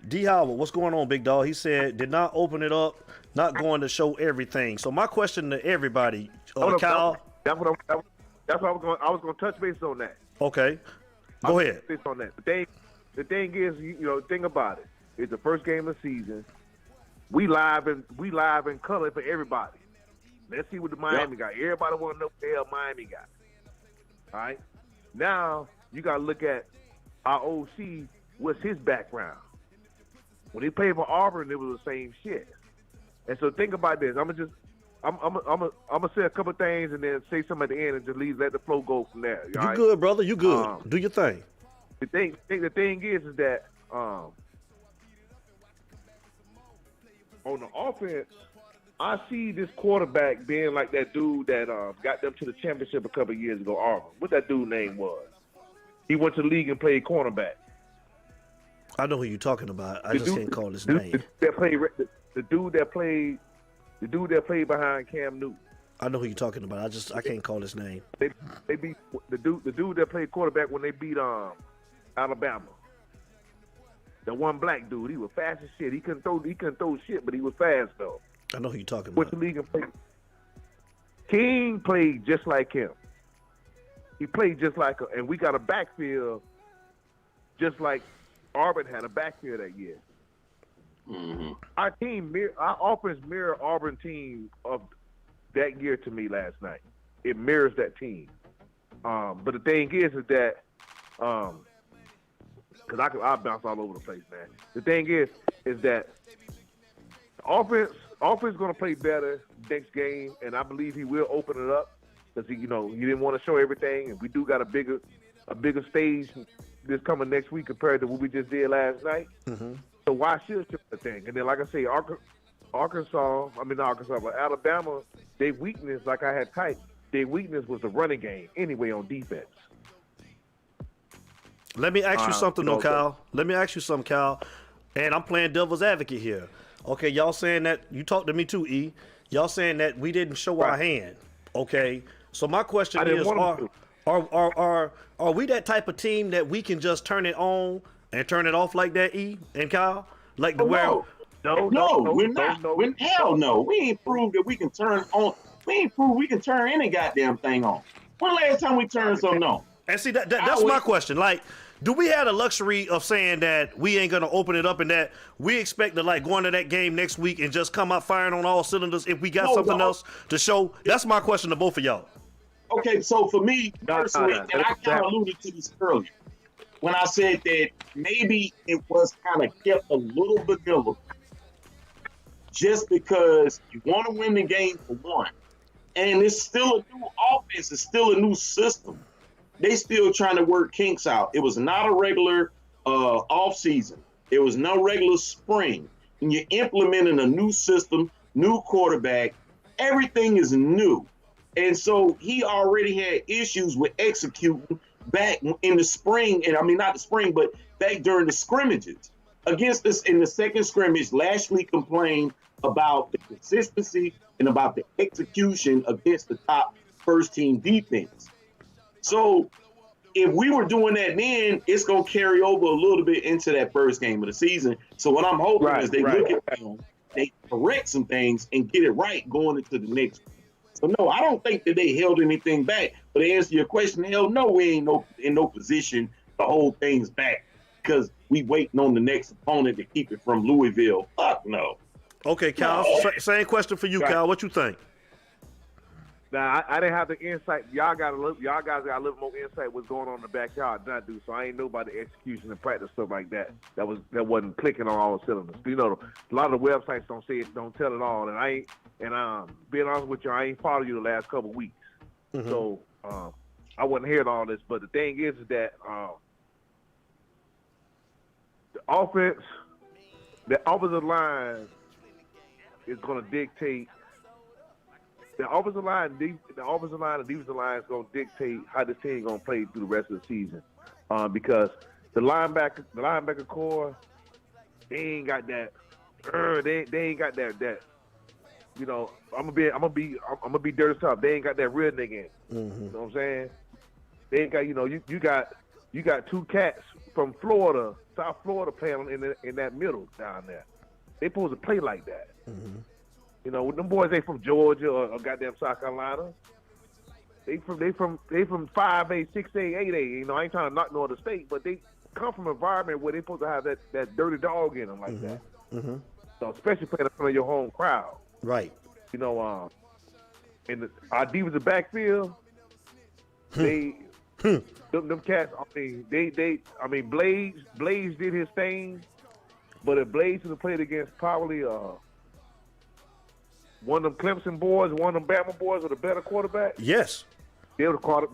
Speaker 1: D. Howard, what's going on, big dog? He said, did not open it up, not going to show everything. So my question to everybody, Kyle.
Speaker 6: That's what I was going to touch base on that.
Speaker 1: Okay, go ahead.
Speaker 6: Base on that. The thing is, think about it. It's the first game of the season. We live in color for everybody. Let's see what the Miami got. Everybody want to know what the hell Miami got. All right. Now you got to look at our OC. What's his background? When he played for Auburn, it was the same shit. And so think about this. I'm gonna say a couple things and then say something at the end and just let the flow go from there.
Speaker 1: You right? Good, brother. You good. Do your thing.
Speaker 6: The thing is that on the offense, I see this quarterback being like that dude that got them to the championship a couple of years ago, Auburn. What that dude name was? He went to the league and played cornerback.
Speaker 1: I know who you're talking about. I just can't call his name.
Speaker 6: The dude that played behind Cam Newton.
Speaker 1: I know who you're talking about. I can't call his name.
Speaker 6: They beat the dude that played quarterback when they beat Alabama. The one black dude, he was fast as shit. He couldn't throw shit, but he was fast though.
Speaker 1: I know who you're talking
Speaker 6: Went
Speaker 1: about.
Speaker 6: to league and played. King played just like him. He played just like him, and we got a backfield just like Auburn had a backfield that year.
Speaker 4: Mm-hmm.
Speaker 6: Our offense mirrored Auburn team of that year to me last night. It mirrors that team. But the thing is that, because I bounce all over the place, man. The thing is that offense going to play better next game, and I believe he will open it up because he didn't want to show everything, and we do got a bigger stage this coming next week compared to what we just did last night.
Speaker 1: Mm-hmm.
Speaker 6: So why should the thing? And then, like I say, but Alabama, their weakness, like I had typed, their weakness was the running game anyway on defense.
Speaker 1: Let me ask you something, though, Kyle. Let me ask you something, Kyle. And I'm playing devil's advocate here. Okay, y'all saying that, you talked to me too, E. Y'all saying that we didn't show our hand. Okay, so my question is, are we that type of team that we can just turn it on and turn it off like that, E and Kyle? Like the
Speaker 4: No, we're not. Hell no. We ain't proved that we can turn on. We ain't proved we can turn any goddamn thing on. When last time we turned something on?
Speaker 1: And see, that's my question. Like, do we have the luxury of saying that we ain't going to open it up and that we expect to, like, go into that game next week and just come out firing on all cylinders if we got something else to show? That's my question to both of y'all.
Speaker 4: Okay, so for me, personally, and I kind of alluded to this earlier, when I said that maybe it was kind of kept a little vanilla just because you want to win the game for one. And it's still a new offense. It's still a new system. They still trying to work kinks out. It was not a regular off season. It was no regular spring. And you're implementing a new system, new quarterback. Everything is new. And so he already had issues with executing back in the spring. And I mean, not the spring, but back during the scrimmages. Against us in the second scrimmage, Lashley complained about the consistency and about the execution against the top first team defense. So if we were doing that then, it's going to carry over a little bit into that first game of the season. So what I'm hoping is they look at them, they correct some things and get it right going into the next one. So no, I don't think that they held anything back. But to answer your question, hell no, we ain't in no position to hold things back because we waiting on the next opponent to keep it from Louisville. Fuck no.
Speaker 1: Okay, Kyle, same question for you, Kyle. What you think?
Speaker 6: Now, I didn't have the insight. Y'all guys got a little more insight what's going on in the backyard than I do. So I ain't know about the execution and practice stuff like that. That wasn't clicking on all cylinders. You know, a lot of the websites don't tell it all. And being honest with you, I ain't followed you the last couple of weeks. Mm-hmm. So I wasn't hearing all this. But the thing is that the offensive line is going to dictate. The offensive line and defensive line is going to dictate how this team is going to play through the rest of the season, because the linebacker core, they ain't got that. They ain't got that. You know, I'm gonna be dirty tough. They ain't got that real nigga in. Mm-hmm. You know what I'm saying? They ain't got. You know, you got two cats from Florida, South Florida, playing in that middle down there. They supposed to play like that. Mm-hmm. You know, them boys ain't from Georgia or goddamn South Carolina. They from 5A, 6A, 8A. You know, I ain't trying to knock no other state, but they come from an environment where they supposed to have that dirty dog in them like mm-hmm. that. Mm-hmm. So especially playing in front of your home crowd.
Speaker 1: Right.
Speaker 6: You know, our defensive backfield, them cats. I mean, Blaze did his thing, but if Blaze would have played against probably one of them Clemson boys, one of them Bama boys with a better quarterback.
Speaker 1: Yes.
Speaker 6: They would have caught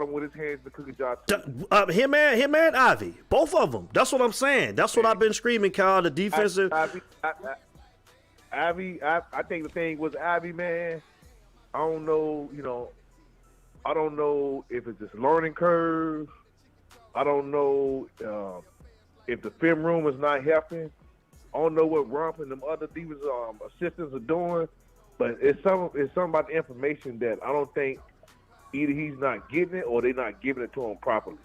Speaker 6: him with his hands in the cookie jar too.
Speaker 1: Him and Ivy. Both of them. That's what I'm saying. That's what I've been screaming, Kyle. The defensive.
Speaker 6: Ivy, I think the thing was Ivy, man. I don't know, I don't know if it's just learning curve. I don't know if the film room is not helping. I don't know what Rump and them other defensive assistants are doing, but it's something about the information that I don't think either he's not getting it or they're not giving it to him properly.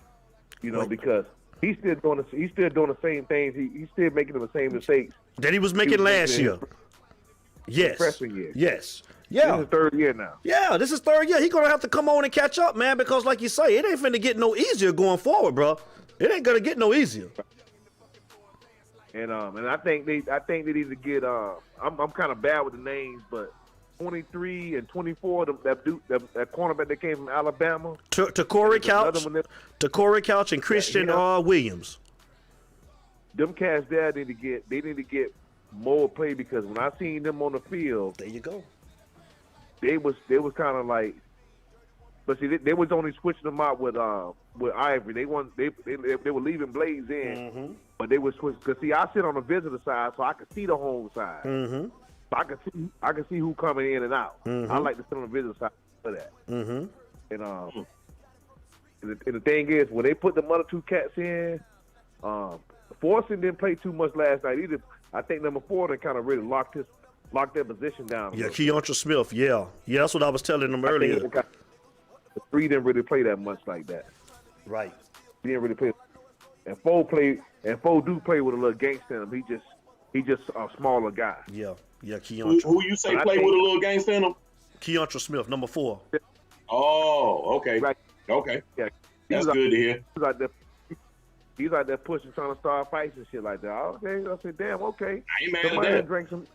Speaker 6: Because he's still doing the same things. He's still making the same mistakes
Speaker 1: that he was making last year. Yes.
Speaker 6: Freshman year.
Speaker 1: Yes. Yeah.
Speaker 6: This is third year now.
Speaker 1: Yeah, this is third year. He's gonna have to come on and catch up, man, because like you say, it ain't finna get no easier going forward, bro. It ain't gonna get no easier.
Speaker 6: And I think they need to get I'm kind of bad with the names, but 23 and 24, that cornerback that came from Alabama.
Speaker 1: To Corey Couch and Christian Williams.
Speaker 6: Them cats there need to get more play, because when I seen them on the field,
Speaker 1: there you go.
Speaker 6: They was kind of like, but see, they was only switching them out with Ivory. They were leaving Blaze in, but they was switching. Cause see, I sit on the visitor side, so I can see the home side. So I can see who coming in and out. I like to sit on the visitor side for that. And the thing is, when they put the other two cats in, Forson didn't play too much last night either. I think number 4 they kind of really locked their position down.
Speaker 1: Yeah, Keontra Smith. Yeah, that's what I was telling them earlier.
Speaker 6: The 3 didn't really play that much like that.
Speaker 1: Right.
Speaker 6: He didn't really play. And 4 do play with a little gangster in him. He just a smaller guy.
Speaker 1: Yeah, Keontra.
Speaker 4: Who you say play with a little gangster in him?
Speaker 1: Keontra Smith, number 4.
Speaker 4: Oh, okay.
Speaker 6: Right.
Speaker 4: Okay.
Speaker 6: Yeah.
Speaker 4: That's good to hear.
Speaker 6: He's out there pushing, trying to start fights and shit like that. Okay, I said, damn, okay.
Speaker 4: I ain't mad at that.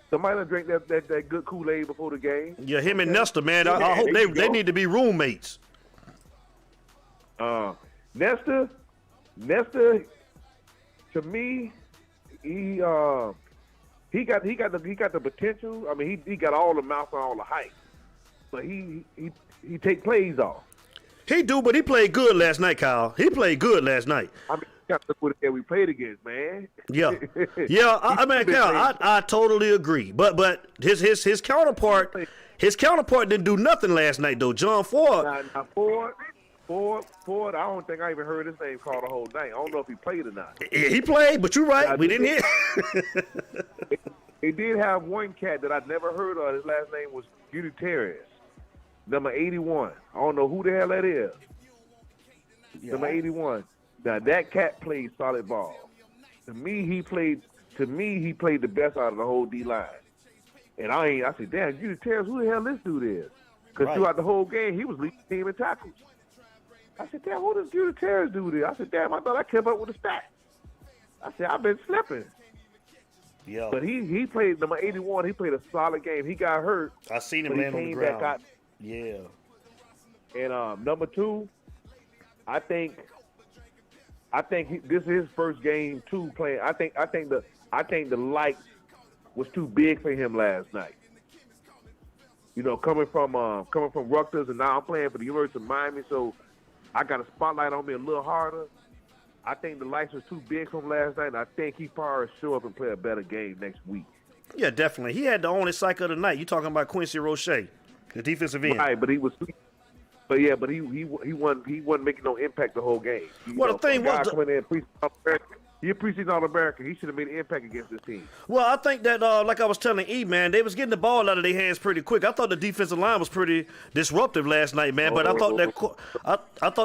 Speaker 6: Somebody done drink that good Kool-Aid before the game.
Speaker 1: Yeah, him and Nestor, man. I hope they need to be roommates.
Speaker 6: Nestor, to me, he got the potential. I mean, he got all the mouth and all the hype, but he take plays off.
Speaker 1: He do, but he played good last night, Kyle. He played good last night.
Speaker 6: I mean, you got to look what we played against, man.
Speaker 1: Yeah. I mean, Kyle, I totally agree. But his counterpart didn't do nothing last night though. John Ford.
Speaker 6: Now Ford. I don't think I even heard his name called the whole night. I don't know if he played or not.
Speaker 1: He played, but you're right. We didn't hear.
Speaker 6: They did have one cat that I'd never heard of. His last name was Gutierrez. Number 81. I don't know who the hell that is. Yeah. Number 81. Now that cat played solid ball. To me, he played the best out of the whole D line. And I said, damn, Gutierrez, who the hell this dude is? Because throughout the whole game, he was leading the team in tackles. I said, damn, what does Gutierrez do there? I said, damn, I thought I kept up with the stats. I said, I've been slipping.
Speaker 1: Yeah.
Speaker 6: But he played number 81. He played a solid game. He got hurt.
Speaker 1: I seen him land on the ground. Yeah.
Speaker 6: And number 2, I think this is his first game too playing. I think the lights was too big for him last night. Coming from Rutgers, and now I'm playing for the University of Miami, so I got a spotlight on me a little harder. I think the lights was too big for him last night, and I think he probably show up and play a better game next week.
Speaker 1: Yeah, definitely. He had the only sack of the night. You talking about Quincy Roche, the defensive end.
Speaker 6: Right, but he wasn't making no impact the whole game.
Speaker 1: The thing was,
Speaker 6: he a preseason All-American. He should have made an impact against this team.
Speaker 1: Well, I think that, like I was telling E, man, they was getting the ball out of their hands pretty quick. I thought the defensive line was pretty disruptive last night, man. But I thought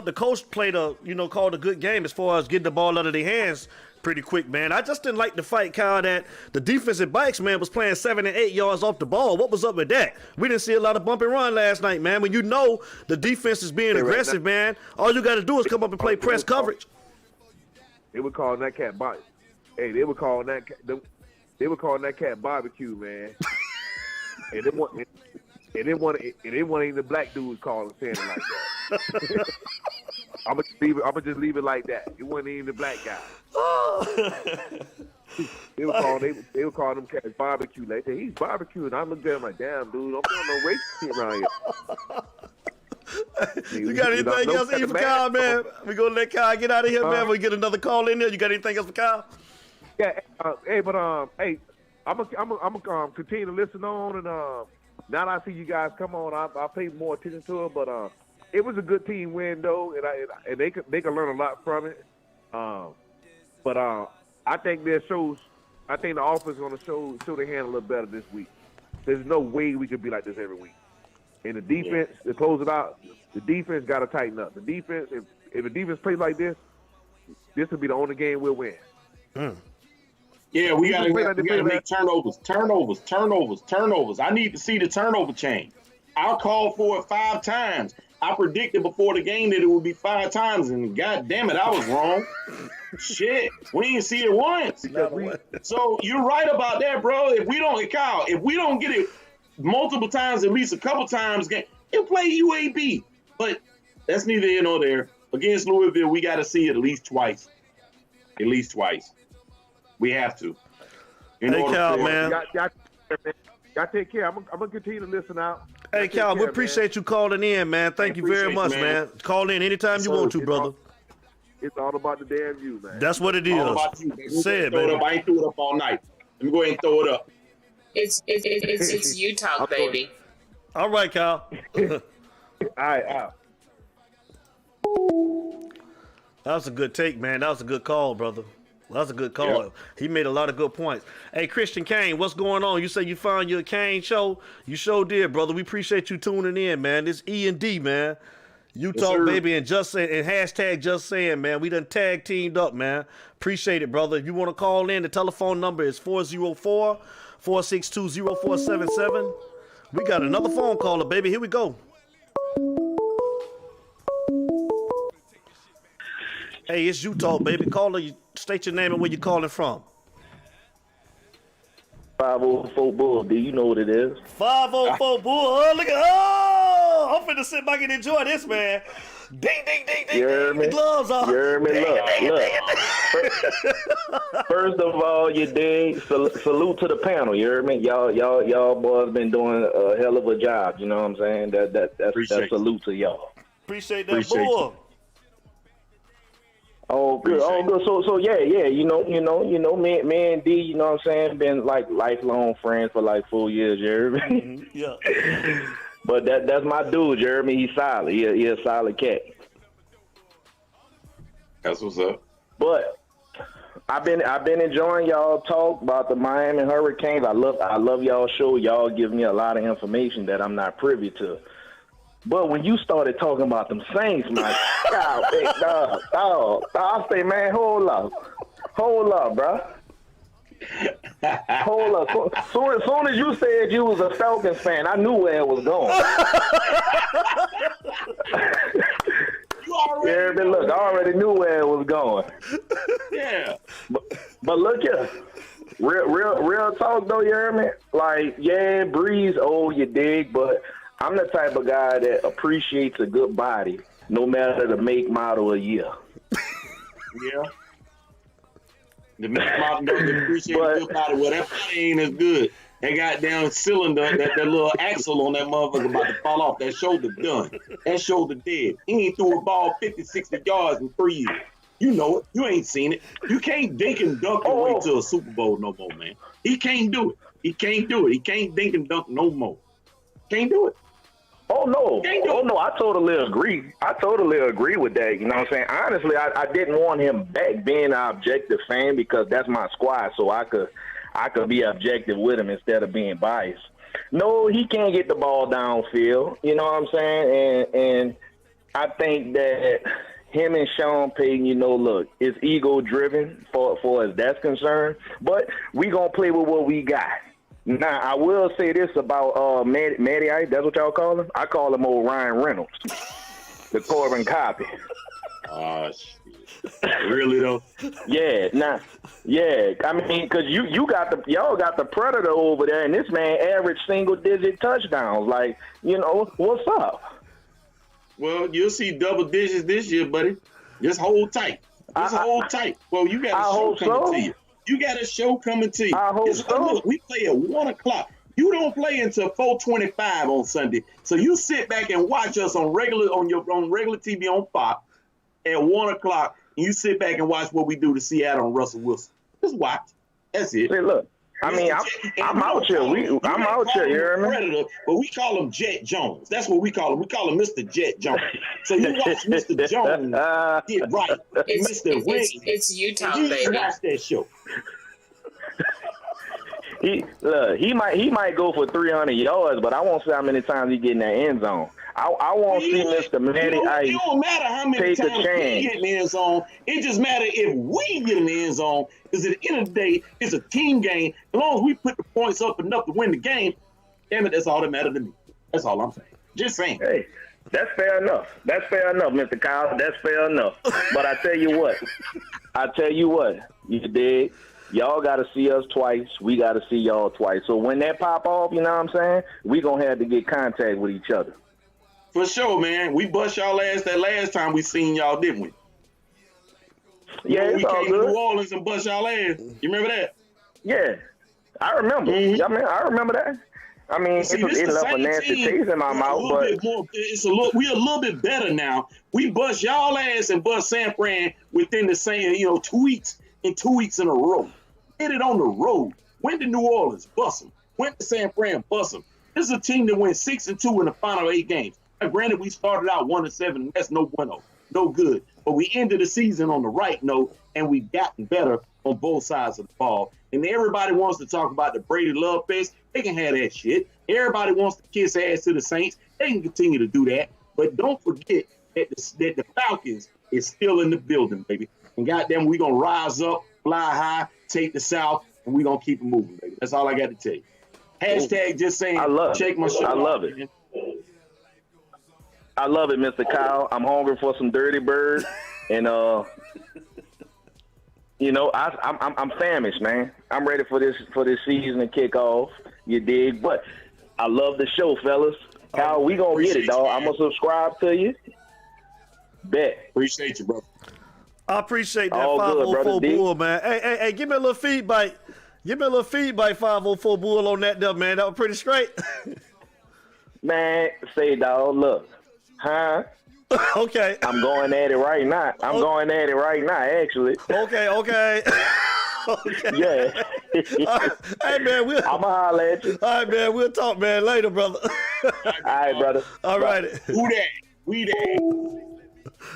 Speaker 1: the coach played called a good game as far as getting the ball out of their hands pretty quick, man. I just didn't like the fight, Kyle, that the defensive backs, man, was playing 7 and 8 yards off the ball. What was up with that? We didn't see a lot of bump and run last night, man. When the defense is being aggressive, man, all you got to do is come up and play press coverage.
Speaker 6: They were calling that cat barbecue. Hey, they were calling that cat barbecue, man. and they want even the black dudes calling saying it like that. I'm gonna just leave it like that. It wasn't even the black guy. They were calling them cats barbecue. They said he's barbecuing. I looked at him like, damn, dude, I'm feeling no racist around here.
Speaker 1: You got anything else for Kyle, man? We gonna let Kyle get out of here, man. We get another call in there. You got anything else for Kyle?
Speaker 6: Yeah. Hey, I'm continue to listen on, and now that I see you guys come on, I pay more attention to it. But it was a good team win though, and they can learn a lot from it. But I think I think the offense is going to show their hand a little better this week. There's no way we could be like this every week. And the defense, to close it out, the defense got to tighten up. The defense, if the defense plays like this will be the only game we'll win.
Speaker 4: Yeah, we got to make turnovers. I need to see the turnover chain. I called for it 5 times. I predicted before the game that it would be 5 times, and God damn it, I was wrong. Shit, we didn't see it once. So you're right about that, bro. If we don't get it multiple times, at least a couple times, it'll play UAB. But that's neither here nor there. Against Louisville, we got to see it at least twice. At least twice. We have to.
Speaker 1: Hey, Cal, man.
Speaker 6: Y'all take care. I'm gonna continue to listen out.
Speaker 1: Hey, Cal, we appreciate you calling in, man. Thank you very much, man. Call in anytime you want to, brother.
Speaker 6: It's all about the damn you, man.
Speaker 1: That's what it is.
Speaker 4: All about you, baby.
Speaker 1: Say it, baby.
Speaker 4: I ain't threw it up all night. Let me go ahead and throw it up.
Speaker 3: It's you talk, baby.
Speaker 1: All right, Cal.
Speaker 6: All right, out.
Speaker 1: That was a good take, man. That was a good call, brother. That was a good call.
Speaker 4: Yep.
Speaker 1: He made a lot of good points. Hey, Christian Kane, what's going on? You say you found your Kane show? You sure did, brother. We appreciate you tuning in, man. This E&D, man. You talk,
Speaker 4: sir.
Speaker 1: baby, and just say, and hashtag just saying, man. We done tag teamed up, man. Appreciate it, brother. If you want to call in, the telephone number is 404-462-0477. We got another phone caller, baby. Here we go. Hey, it's Utah, baby. Caller, state your name and where you calling from.
Speaker 7: 504 Bull, do you know what it is?
Speaker 1: 504 Bull. Oh, look at I'm finna sit back and enjoy this, man. Ding, ding, ding, ding, ding. The gloves off.
Speaker 7: You heard me? Look. First of all, you dig. Salute to the panel. You heard me? Y'all boys been doing a hell of a job. You know what I'm saying? That's salute to y'all.
Speaker 1: Appreciate that, Bull.
Speaker 7: Oh, good. So yeah. You know, me and D, you know what I'm saying, been like lifelong friends for like 4 years, you heard me?
Speaker 1: Mm-hmm. Yeah.
Speaker 7: But that's my dude, you heard me? He's solid. He a solid cat.
Speaker 4: That's what's up.
Speaker 7: But I've been enjoying y'all talk about the Miami Hurricanes. I love y'all show. Y'all give me a lot of information that I'm not privy to. But when you started talking about them Saints, my God, big dog, I say, man, hold up, bro. Hold up. Soon as you said you was a Falcons fan, I knew where it was going. Look, I already knew where it was going.
Speaker 4: Yeah.
Speaker 7: But look here. Real talk though, you hear me? Like, yeah, Breeze, you dig, but I'm the type of guy that appreciates a good body, no matter the make, model, or year.
Speaker 4: Yeah. The make, model doesn't appreciate a good body. Well, that body ain't as good. That goddamn cylinder, that little axle on that motherfucker about to fall off. That shoulder done. That shoulder dead. He ain't threw a ball 50, 60 yards in 3 years. You know it. You ain't seen it. You can't dink and dunk your way to a Super Bowl no more, man. He can't do it. He can't dink and dunk no more. Can't do it.
Speaker 7: Oh no! I totally agree. With that. You know what I'm saying? Honestly, I didn't want him back being an objective fan because that's my squad, so I could be objective with him instead of being biased. No, he can't get the ball downfield. You know what I'm saying? And I think that him and Sean Payton, you know, look, it's ego driven for as that's concerned. But we gonna play with what we got. Now, I will say this about Matty Ice. That's what y'all call him? I call him old Ryan Reynolds, the Corbin copy.
Speaker 4: Oh, shit. Really, though?
Speaker 7: Yeah. I mean, because y'all got the Predator over there, and this man averaged single-digit touchdowns. Like, you know, what's up?
Speaker 4: Well, you'll see double digits this year, buddy. Just hold tight. Hold tight. Well, you got a show coming to you. You got a show coming to you.
Speaker 7: I hope so.
Speaker 4: Look, we play at 1 o'clock. You don't play until 4:25 on Sunday. So you sit back and watch us on regular TV on Fox at 1 o'clock. And you sit back and watch what we do to Seattle and Russell Wilson. Just watch. That's it.
Speaker 7: Hey, look. I mean, I'm out here. I'm out here. You hear me?
Speaker 4: Predator, but we call him Jet Jones. That's what we call him. We call him Mr. Jet Jones. So you watch Mr. Jones get right. Mr. Ring.
Speaker 3: It's Utah,
Speaker 4: You
Speaker 3: baby.
Speaker 4: watch that show.
Speaker 7: He might go for 300 yards, but I won't see how many times he get in that end zone. I won't see Mr. Matty Ice.
Speaker 4: It don't matter how many
Speaker 7: take a
Speaker 4: times we
Speaker 7: chance.
Speaker 4: get in the end zone. It just matters if we get in the end zone. Because at the end of the day, it's a team game. As long as we put the points up enough to win the game, damn it, that's all that matters to me. That's all I'm saying. Just saying.
Speaker 7: Hey, that's fair enough. That's fair enough, Mr. Kyle. That's fair enough. But I tell you what, you dig? Y'all got to see us twice. We got to see y'all twice. So when that pop off, you know what I'm saying? We going to have to get contact with each other.
Speaker 4: For sure, man. We bust y'all ass that last time we seen y'all, didn't we?
Speaker 7: Yeah, it's
Speaker 4: we
Speaker 7: all
Speaker 4: came to
Speaker 7: good.
Speaker 4: New Orleans and bust y'all ass. You remember that?
Speaker 7: Yeah, I remember.
Speaker 4: Mm-hmm.
Speaker 7: I mean, I remember that. I mean,
Speaker 4: See,
Speaker 7: it left a nasty taste in my mouth, but
Speaker 4: we're a little bit better now. We bust y'all ass and bust San Fran within the same, 2 weeks and 2 weeks in a row. Hit it on the road. Went to New Orleans, bust them. Went to San Fran, bust them. This is a team that went 6-2 in the final 8 games. Now, granted, we started out 1-7. That's no bueno, no good. But we ended the season on the right note, and we've gotten better on both sides of the ball. And everybody wants to talk about the Brady love fest. They can have that shit. Everybody wants to kiss ass to the Saints. They can continue to do that. But don't forget that the Falcons is still in the building, baby. And goddamn, we're going to rise up, fly high, take the South, and we're going to keep it moving, baby. That's all I got to tell you. Hashtag just saying, check my shit.
Speaker 7: I love it. Man. I love it, Mr. Kyle. I'm hungry for some Dirty Bird, and I'm famished, man. I'm ready for this season to kick off. You dig? But I love the show, fellas. Kyle, we gonna get it, dog. I'm gonna subscribe to you. Bet.
Speaker 4: Appreciate you, bro.
Speaker 1: I appreciate that.
Speaker 7: All
Speaker 1: 504
Speaker 7: good, brother
Speaker 1: Bull, man. Hey, give me a little feedback. Give me a little feedback, 504 Bull, on that there, man. That was pretty straight.
Speaker 7: Man, say, dog, look. Huh?
Speaker 1: Okay.
Speaker 7: I'm going at it right now. Going at it right now, actually.
Speaker 1: Okay. Okay.
Speaker 7: Yeah.
Speaker 1: Hey, man,
Speaker 7: I'm going to holler at you.
Speaker 1: All right, man, we'll talk, man, later, brother.
Speaker 7: All right, brother.
Speaker 1: All right.
Speaker 4: Who that? We that.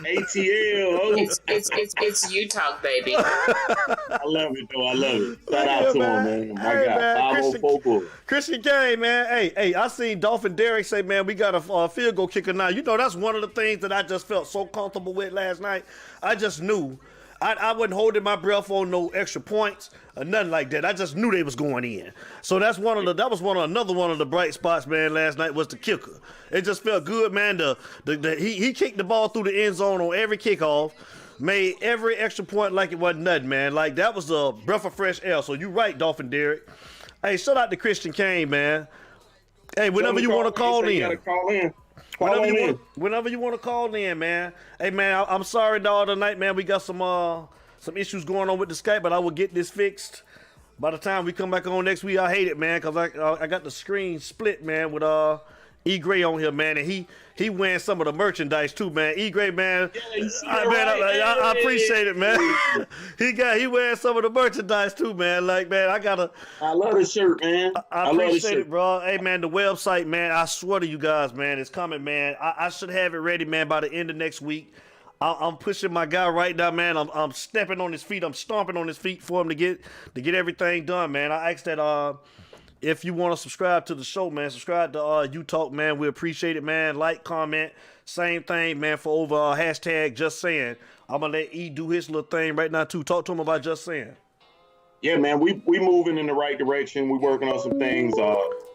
Speaker 4: ATL.
Speaker 3: It's Utah, baby.
Speaker 4: I love it, though. I love it. Shout out to him, man. My God. 504 Bull.
Speaker 1: Christian Game, man. Hey, I seen Dolphin Derrick say, man, we got a field goal kicker now. That's one of the things that I just felt so comfortable with last night. I just knew. I wasn't holding my breath on no extra points or nothing like that. I just knew they was going in. So another one of the bright spots, man, last night was the kicker. It just felt good, man. He kicked the ball through the end zone on every kickoff, made every extra point like it wasn't nothing, man. Like, that was a breath of fresh air. So you right, Dolphin Derrick. Hey, shout out to Christian Kane, man. Hey, whenever you want to call in.
Speaker 4: You gotta call in.
Speaker 1: Whenever you want to call in, man. Hey, man, I'm sorry, dog, tonight, man. We got some issues going on with the Skype, but I will get this fixed by the time we come back on next week. I hate it, man, because I got the screen split, man, with E. Gray on here, man, and he wearing some of the merchandise too, man. E. Gray, man, I appreciate it, man. he wearing some of the merchandise too, man. Like, man,
Speaker 4: I love the shirt, man.
Speaker 1: I appreciate it, bro. Hey, man, the website, man, I swear to you guys, man, it's coming, man. I should have it ready, man, by the end of next week. I'm pushing my guy right now, man. I'm stepping on his feet. I'm stomping on his feet for him to get everything done, man. I asked that if you want to subscribe to the show, man, subscribe to You Talk, man. We appreciate it, man. Like, comment, same thing, man, for over hashtag Just Saying. I'm going to let E do his little thing right now, too. Talk to him about Just Saying.
Speaker 4: Yeah, man, we moving in the right direction. We working on some things.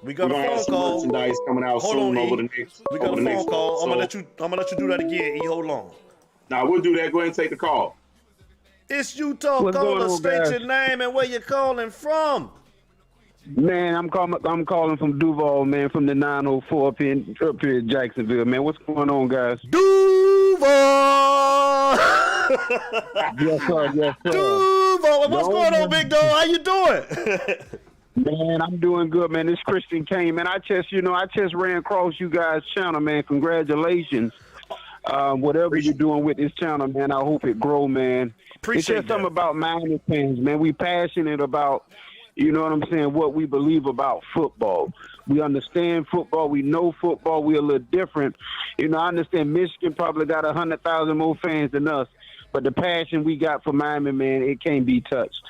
Speaker 1: We got a phone call.
Speaker 4: Merchandise coming out soon over the next.
Speaker 1: We got a phone call. I'm gonna let you do that again. E, hold on.
Speaker 4: Nah, we'll do that. Go ahead and take the call.
Speaker 1: It's You Talk. Caller, state your name and where you're calling from.
Speaker 8: Man, I'm calling from Duval, man, from the 904 up here in Jacksonville, man. What's going on, guys?
Speaker 1: Duval.
Speaker 8: Yes, sir.
Speaker 1: Duval, what's going on, big dog? How you doing?
Speaker 8: Man, I'm doing good, man. This Christian Kane, man. I just ran across you guys' channel, man. Congratulations. Whatever you're doing with this channel, man, I hope it grow, man.
Speaker 1: Appreciate
Speaker 8: it's just something about Miami fans, man. We passionate about, you know what I'm saying, what we believe about football. We understand football. We know football. We're a little different. You know, I understand Michigan probably got 100,000 more fans than us, but the passion we got for Miami, man, it can't be touched.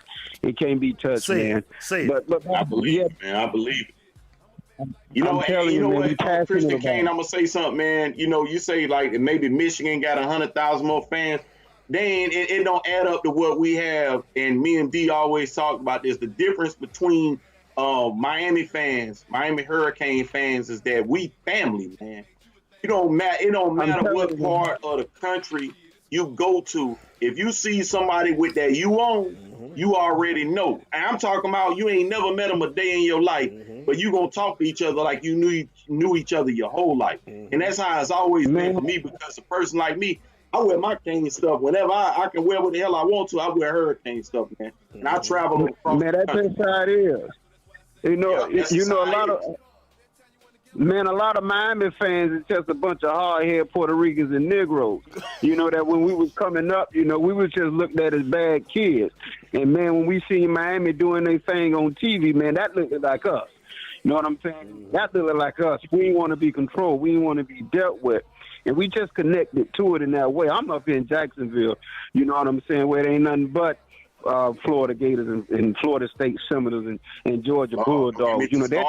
Speaker 8: It can't be touched, man. But
Speaker 4: I believe it, man. I believe it. You know,
Speaker 8: telling
Speaker 4: you know
Speaker 8: man,
Speaker 4: what, Christian Kane, I'm gonna say something, man. You know, you say like maybe Michigan got 100,000 more fans. It don't add up to what we have. And me and D always talk about this. The difference between Miami fans, Miami Hurricane fans, is that we family, man. It don't matter what part of the country you go to. If you see somebody with that you own, you already know. And I'm talking about you ain't never met them a day in your life, but you gonna talk to each other like you knew each other your whole life. And that's how it's always been for me, because a person like me, I wear my Kane stuff whenever I can wear what the hell I want to. I wear Hurricane stuff, man. And I travel across the country.
Speaker 8: That's how it is. You know, a lot of Miami fans is just a bunch of hard-headed Puerto Ricans and Negroes. You know, that when we was coming up, you know, we was just looked at as bad kids. And, man, when we seen Miami doing their thing on TV, man, that looked like us. You know what I'm saying? That looked like us. We didn't want to be controlled. We didn't want to be dealt with. And we just connected to it in that way. I'm up here in Jacksonville, you know what I'm saying, where there ain't nothing but Florida Gators and Florida State Seminoles and Georgia Bulldogs. You know, they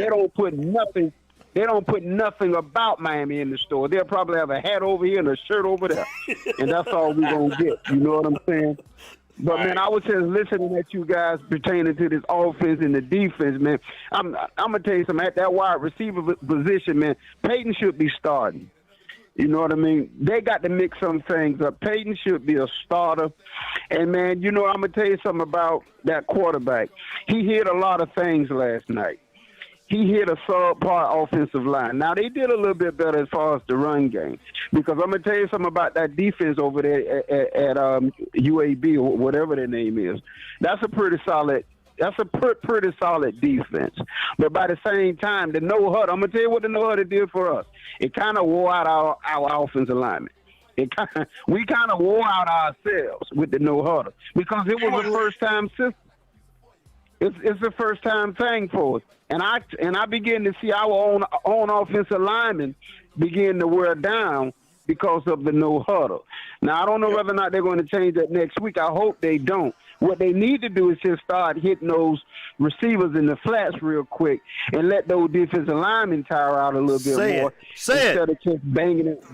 Speaker 8: don't put nothing. They don't put nothing about Miami in the store. They'll probably have a hat over here and a shirt over there, and that's all we're gonna get. You know what I'm saying? But man, I was just listening at you guys pertaining to this offense and the defense, man. I'm gonna tell you something. At that wide receiver position, man, Peyton should be starting. You know what I mean? They got to mix some things up. Peyton should be a starter. And, man, you know, I'm going to tell you something about that quarterback. He hit a lot of things last night. He hit a subpar offensive line. Now, they did a little bit better as far as the run game, because I'm going to tell you something about that defense over there at UAB or whatever their name is. That's a pretty solid defense. But by the same time, the no huddle, I'm going to tell you what the no huddle did for us. It kind of wore out our offensive alignment. We kind of wore out ourselves with the no huddle, because it was a first-time system. It's the first-time thing for us. And I begin to see our own offensive linemen begin to wear down because of the no huddle. Now, I don't know whether or not they're going to change that next week. I hope they don't. What they need to do is just start hitting those receivers in the flats real quick and let those defensive linemen tire out a little bit more instead of just banging it.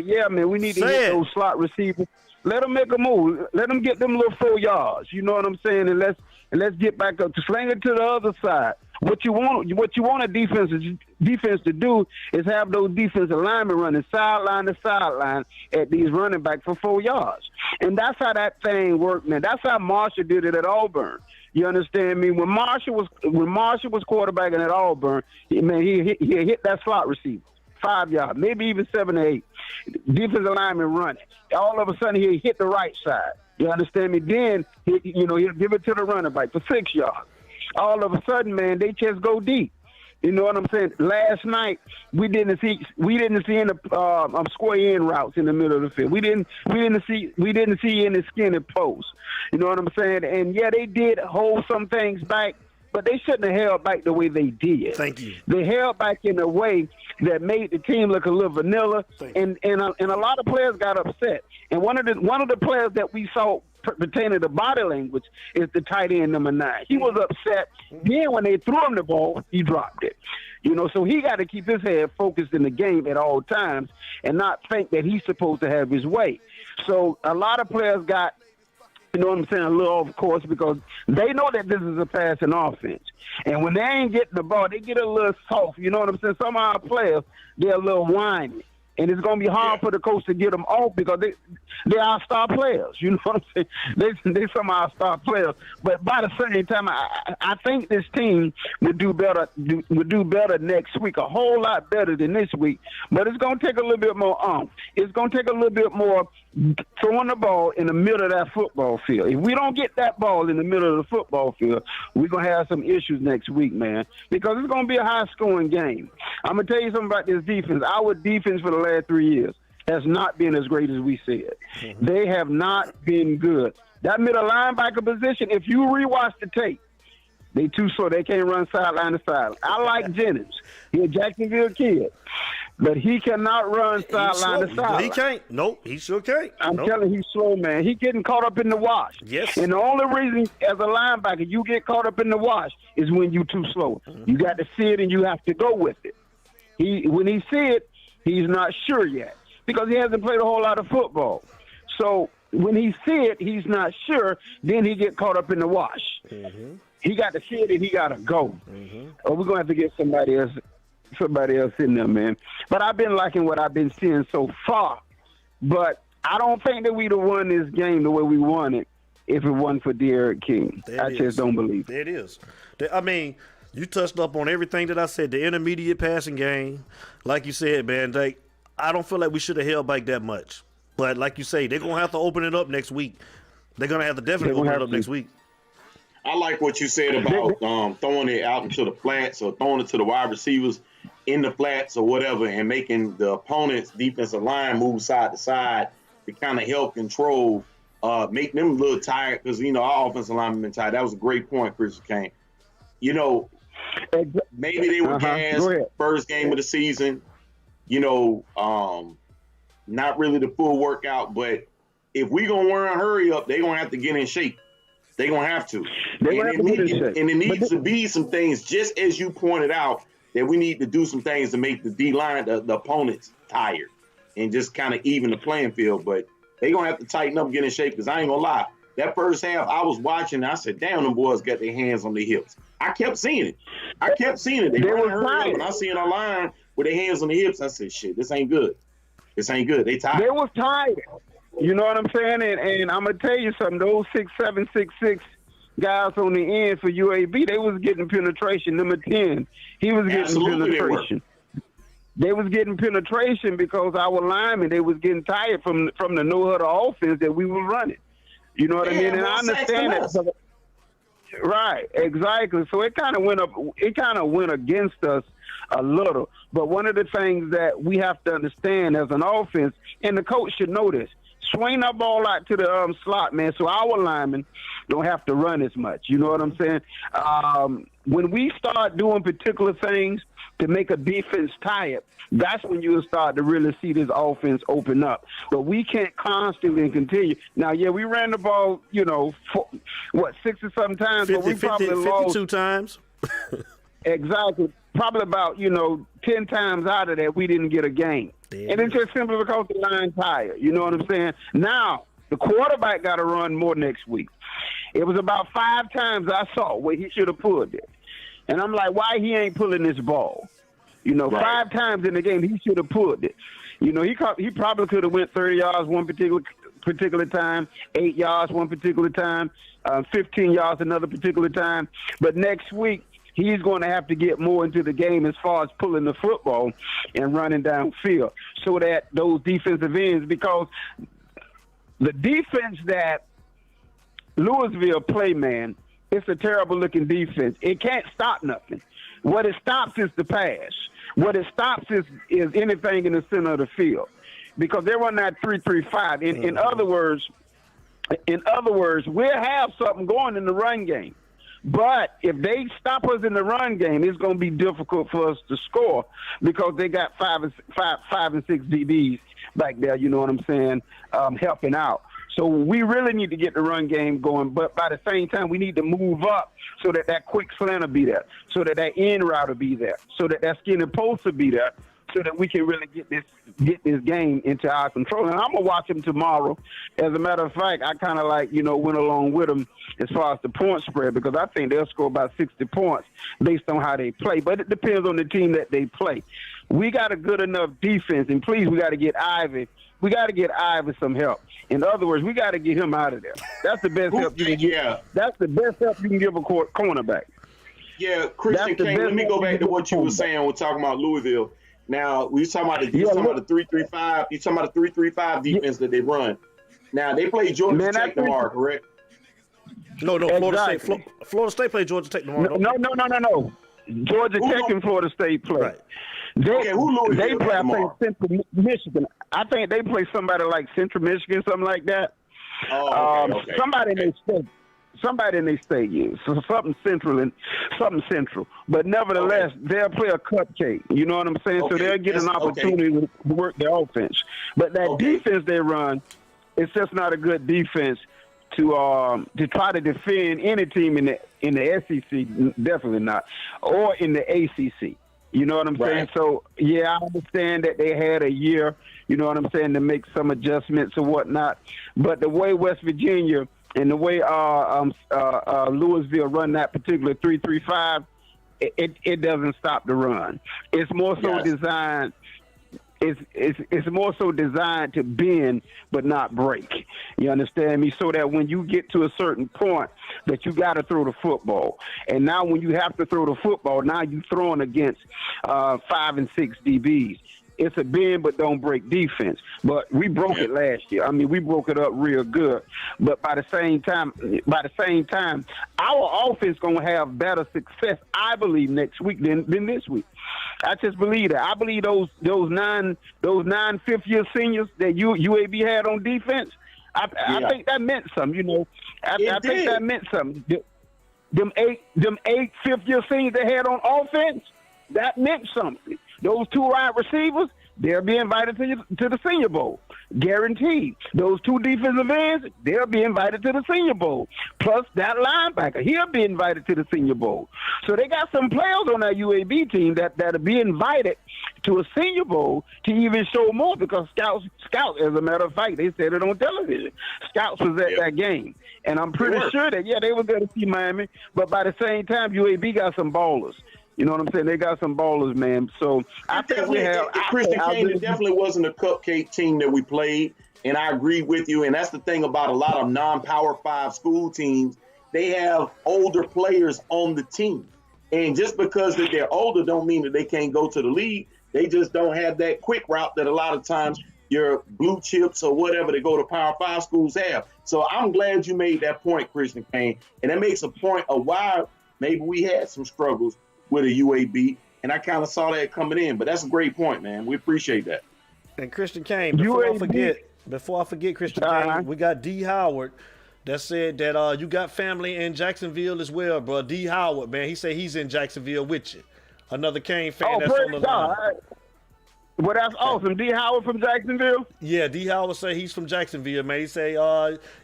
Speaker 8: Yeah, man, we need to hit those slot receivers. Let them make a move. Let them get them little 4 yards. You know what I'm saying? And let's get back up to sling it to the other side. What you want a defense to do is have those defensive linemen running sideline to sideline at these running backs for 4 yards. And that's how that thing worked, man. That's how Marshall did it at Auburn. You understand me? When Marshall was quarterbacking at Auburn, he hit that slot receiver. 5 yards, maybe even 7 or 8. Defensive lineman running. All of a sudden, he'll hit the right side. You understand me? Then, he'll give it to the running back for 6 yards. All of a sudden, man, they just go deep. You know what I'm saying? Last night we didn't see any square end routes in the middle of the field. We didn't see any skinny posts. You know what I'm saying? And yeah, they did hold some things back, but they shouldn't have held back the way they did.
Speaker 1: Thank you.
Speaker 8: They held back in a way that made the team look a little vanilla, and a lot of players got upset. And one of the players that we saw pertaining to body language is the tight end number 9. He was upset. Then when they threw him the ball, he dropped it. You know, so he got to keep his head focused in the game at all times and not think that he's supposed to have his way. So a lot of players got, you know what I'm saying, a little off course because they know that this is a passing offense. And when they ain't getting the ball, they get a little soft. You know what I'm saying? Some of our players, they're a little whiny. And it's going to be hard for the coach to get them off because they're our star players. You know what I'm saying? They some of our star players. But by the same time, I think this team would do better next week, a whole lot better than this week. But it's going to take a little bit more It's going to take a little bit more throwing the ball in the middle of that football field. If we don't get that ball in the middle of the football field, we're going to have some issues next week, man, because it's going to be a high-scoring game. I'm going to tell you something about this defense. Our defense for the last 3 years has not been as great as we said. They have not been good. That middle linebacker position, if you rewatch the tape, They too slow. They can't run sideline to sideline. I like Jennings. He's a Jacksonville kid. But he cannot run sideline to sideline.
Speaker 1: He can't. Nope, he sure can't.
Speaker 8: I'm telling you, he's slow, man. He's getting caught up in the wash.
Speaker 1: Yes.
Speaker 8: And the only reason, as a linebacker, you get caught up in the wash is when you're too slow. You got to see it and you have to go with it. When he see it, he's not sure yet because he hasn't played a whole lot of football. So when he see it, he's not sure. Then he get caught up in the wash. He got to see it and he got to go. Or we're gonna have to get somebody else in there, man. But I've been liking what I've been seeing so far. But I don't think that we'd have won this game the way we won it if it wasn't for Derrick King. I just don't believe it.
Speaker 1: There it is. I mean, you touched up on everything that I said. The intermediate passing game, like you said, man, I don't feel like we should have held back that much. But like you say, they're going to have to open it up next week. They're going to have to definitely open it up next week.
Speaker 4: I like what you said about throwing it out into the flats or throwing it to the wide receivers in the flats or whatever and making the opponent's defensive line move side to side to kind of help control, make them a little tired because, our offensive linemen been tired. That was a great point, Chris Kane. Maybe they were gassed first game of the season, not really the full workout, but if we going to want to hurry up, they're going to have to get in shape. They're going to have to. And it needs to be some things, just as you pointed out, that we need to do some things to make the D-line, the opponents, tired and just kind of even the playing field. But they're going to have to tighten up, get in shape, because I ain't going to lie. That first half, I was watching, and I said, damn, them boys got their hands on their hips. I kept seeing it. They were hurry up, and I seen a line with their hands on their hips. I said, shit, this ain't good. This ain't good. They tired.
Speaker 8: They was tired. You know what I'm saying? And I'm going to tell you something. Those 6'7", 6'6" guys on the end for UAB, they was getting penetration. Number 10, he was getting penetration. They was getting penetration because our linemen, they was getting tired from the no-huddle offense that we were running. You know what I mean? And I understand that. Right, exactly. So it kind of went up. It kind of went against us a little. But one of the things that we have to understand as an offense, and the coach should know this, swing that ball out to the slot, man, so our linemen don't have to run as much. You know what I'm saying? When we start doing particular things to make a defense tired, that's when you'll start to really see this offense open up. But we can't constantly continue. Now, yeah, we ran the ball, 6 or something times, but we probably
Speaker 1: 52 times.
Speaker 8: Exactly. Probably about, 10 times out of that, we didn't get a game. Damn. And it's just simply because the line's tired. You know what I'm saying? Now, the quarterback got to run more next week. It was about 5 times I saw where he should have pulled it. And I'm like, why he ain't pulling this ball? Right. 5 times in the game, he should have pulled it. He probably could have went 30 yards one particular time, 8 yards one particular time, 15 yards another particular time. But next week, he's going to have to get more into the game as far as pulling the football and running downfield so that those defensive ends, because the defense that Louisville play, man, it's a terrible-looking defense. It can't stop nothing. What it stops is the pass. What it stops is anything in the center of the field because they run that 3-3-5. In other words, we'll have something going in the run game. But if they stop us in the run game, it's going to be difficult for us to score because they got five and six DBs back there, you know what I'm saying, helping out. So we really need to get the run game going, but by the same time, we need to move up so that quick slant will be there, so that end route will be there, so that skinny post will be there, so that we can really get this game into our control. And I'm going to watch them tomorrow. As a matter of fact, I kind of went along with them as far as the point spread because I think they'll score about 60 points based on how they play. But it depends on the team that they play. We got a good enough defense, and please, we got to get Ivy. We got to get Ivy some help. In other words, we got to get him out of there. That's the best help you can give. Yeah. That's the best help you can give a cornerback.
Speaker 4: Yeah, Christian King, let me go back to what you were saying. We're talking about Louisville. Now, we talking about the 3-3-5. You talking about the 3-3-5 defense that they run. Now, they play Georgia Tech tomorrow, correct?
Speaker 1: No, exactly. Florida State play Georgia Tech tomorrow.
Speaker 8: No. Georgia Tech and Florida State play. Right. They play Central Michigan. I think they play somebody like Central Michigan, something like that.
Speaker 4: Oh, okay.
Speaker 8: Somebody in their state. somebody in their stadium, so something central. But nevertheless, they'll play a cupcake. You know what I'm saying? So they'll get an opportunity to work their offense. But that defense they run, it's just not a good defense to try to defend any team in the SEC. Definitely not, or in the ACC. You know what I'm saying? So, yeah, I understand that they had a year, you know what I'm saying, to make some adjustments or whatnot. But the way West Virginia and the way Louisville run that particular 3-3-5, it doesn't stop the run. It's more so designed. It's more so designed to bend but not break. You understand me? So that when you get to a certain point, that you got to throw the football. And now when you have to throw the football, now you're throwing against 5 and 6 DBs. It's a bend but don't break defense. But we broke it last year. I mean, we broke it up real good. But by the same time, our offense gonna have better success, I believe, next week than this week. I just believe that. I believe those nine fifth-year seniors that UAB had on defense. I think that meant something. You know, I think that meant something. Them eight fifth-year seniors they had on offense, that meant something. Those 2 wide receivers, they'll be invited to the Senior Bowl. Guaranteed. Those 2 defensive ends, they'll be invited to the Senior Bowl. Plus that linebacker, he'll be invited to the Senior Bowl. So they got some players on that UAB team that'll be invited to a Senior Bowl to even show more, because scouts, as a matter of fact, they said it on television. Scouts was at that game. And I'm pretty sure that, they were there to see Miami. But by the same time, UAB got some ballers. You know what I'm saying? They got some ballers, man. So I think we have.
Speaker 4: Christian Kane, it definitely wasn't a cupcake team that we played, and I agree with you. And that's the thing about a lot of non-Power 5 school teams. They have older players on the team, and just because that they're older don't mean that they can't go to the league. They just don't have that quick route that a lot of times your blue chips or whatever that go to Power 5 schools have. So I'm glad you made that point, Christian Kane, and that makes a point of why maybe we had some struggles with a UAB, and I kind of saw that coming in. But that's a great point, man. We appreciate that.
Speaker 1: And Christian Kane, before I forget, Christian Kane, we got D. Howard that said that you got family in Jacksonville as well, bro. D. Howard, man, he said he's in Jacksonville with you. Another Kane fan that's on the line.
Speaker 8: Well, that's awesome. D. Howard from Jacksonville?
Speaker 1: Yeah, D. Howard say he's from Jacksonville, man. He say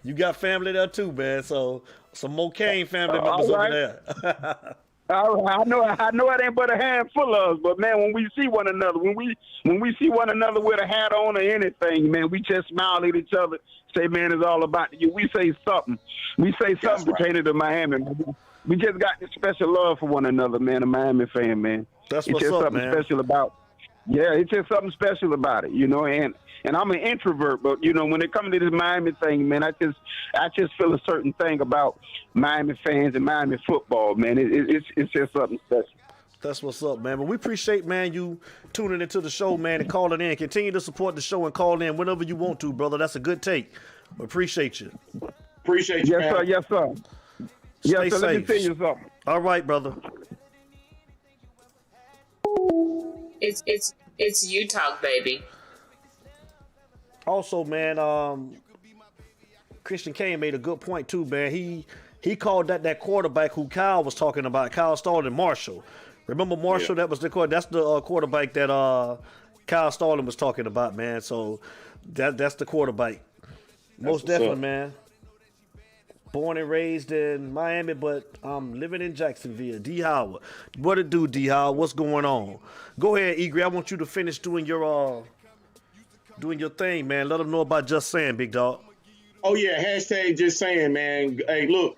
Speaker 1: you got family there too, man. So some more Kane family members over there.
Speaker 8: I know it ain't but a handful of us, but man, when we see one another, when we see one another with a hat on or anything, man, we just smile at each other, say, man, it's all about you. We say something. We say something pertaining to Miami. We just got this special love for one another, man, a Miami fan, man.
Speaker 1: That's
Speaker 8: it's
Speaker 1: what's
Speaker 8: just
Speaker 1: up,
Speaker 8: something
Speaker 1: man.
Speaker 8: special about it's just something special about it, you know, and I'm an introvert, but you know, when it comes to this Miami thing, man, I just feel a certain thing about Miami fans and Miami football, man. It's just something special.
Speaker 1: That's what's up, man. But we appreciate, man, you tuning into the show, man, and calling in. Continue to support the show and call in whenever you want to, brother. That's a good take. We appreciate you.
Speaker 4: Appreciate you, man.
Speaker 8: Yes, sir.
Speaker 1: Stay
Speaker 8: Yes, sir. Let me
Speaker 1: safe.
Speaker 8: tell you something.
Speaker 1: All right, brother.
Speaker 3: It's you talk, baby.
Speaker 1: Also, man, Christian Kane made a good point too, man. He called that quarterback who Kyle was talking about, Kyle Starling Marshall. Remember Marshall? Yeah. That's the quarterback that Kyle Starling was talking about, man. So that's the quarterback. Most definitely, man. Born and raised in Miami, but I'm living in Jacksonville. D. Howard. What it do, D. Howard? What's going on? Go ahead, Egre. I want you to finish doing your thing, man. Let them know about Just Saying, big dog.
Speaker 4: Oh, yeah. Hashtag Just Saying, man. Hey, look.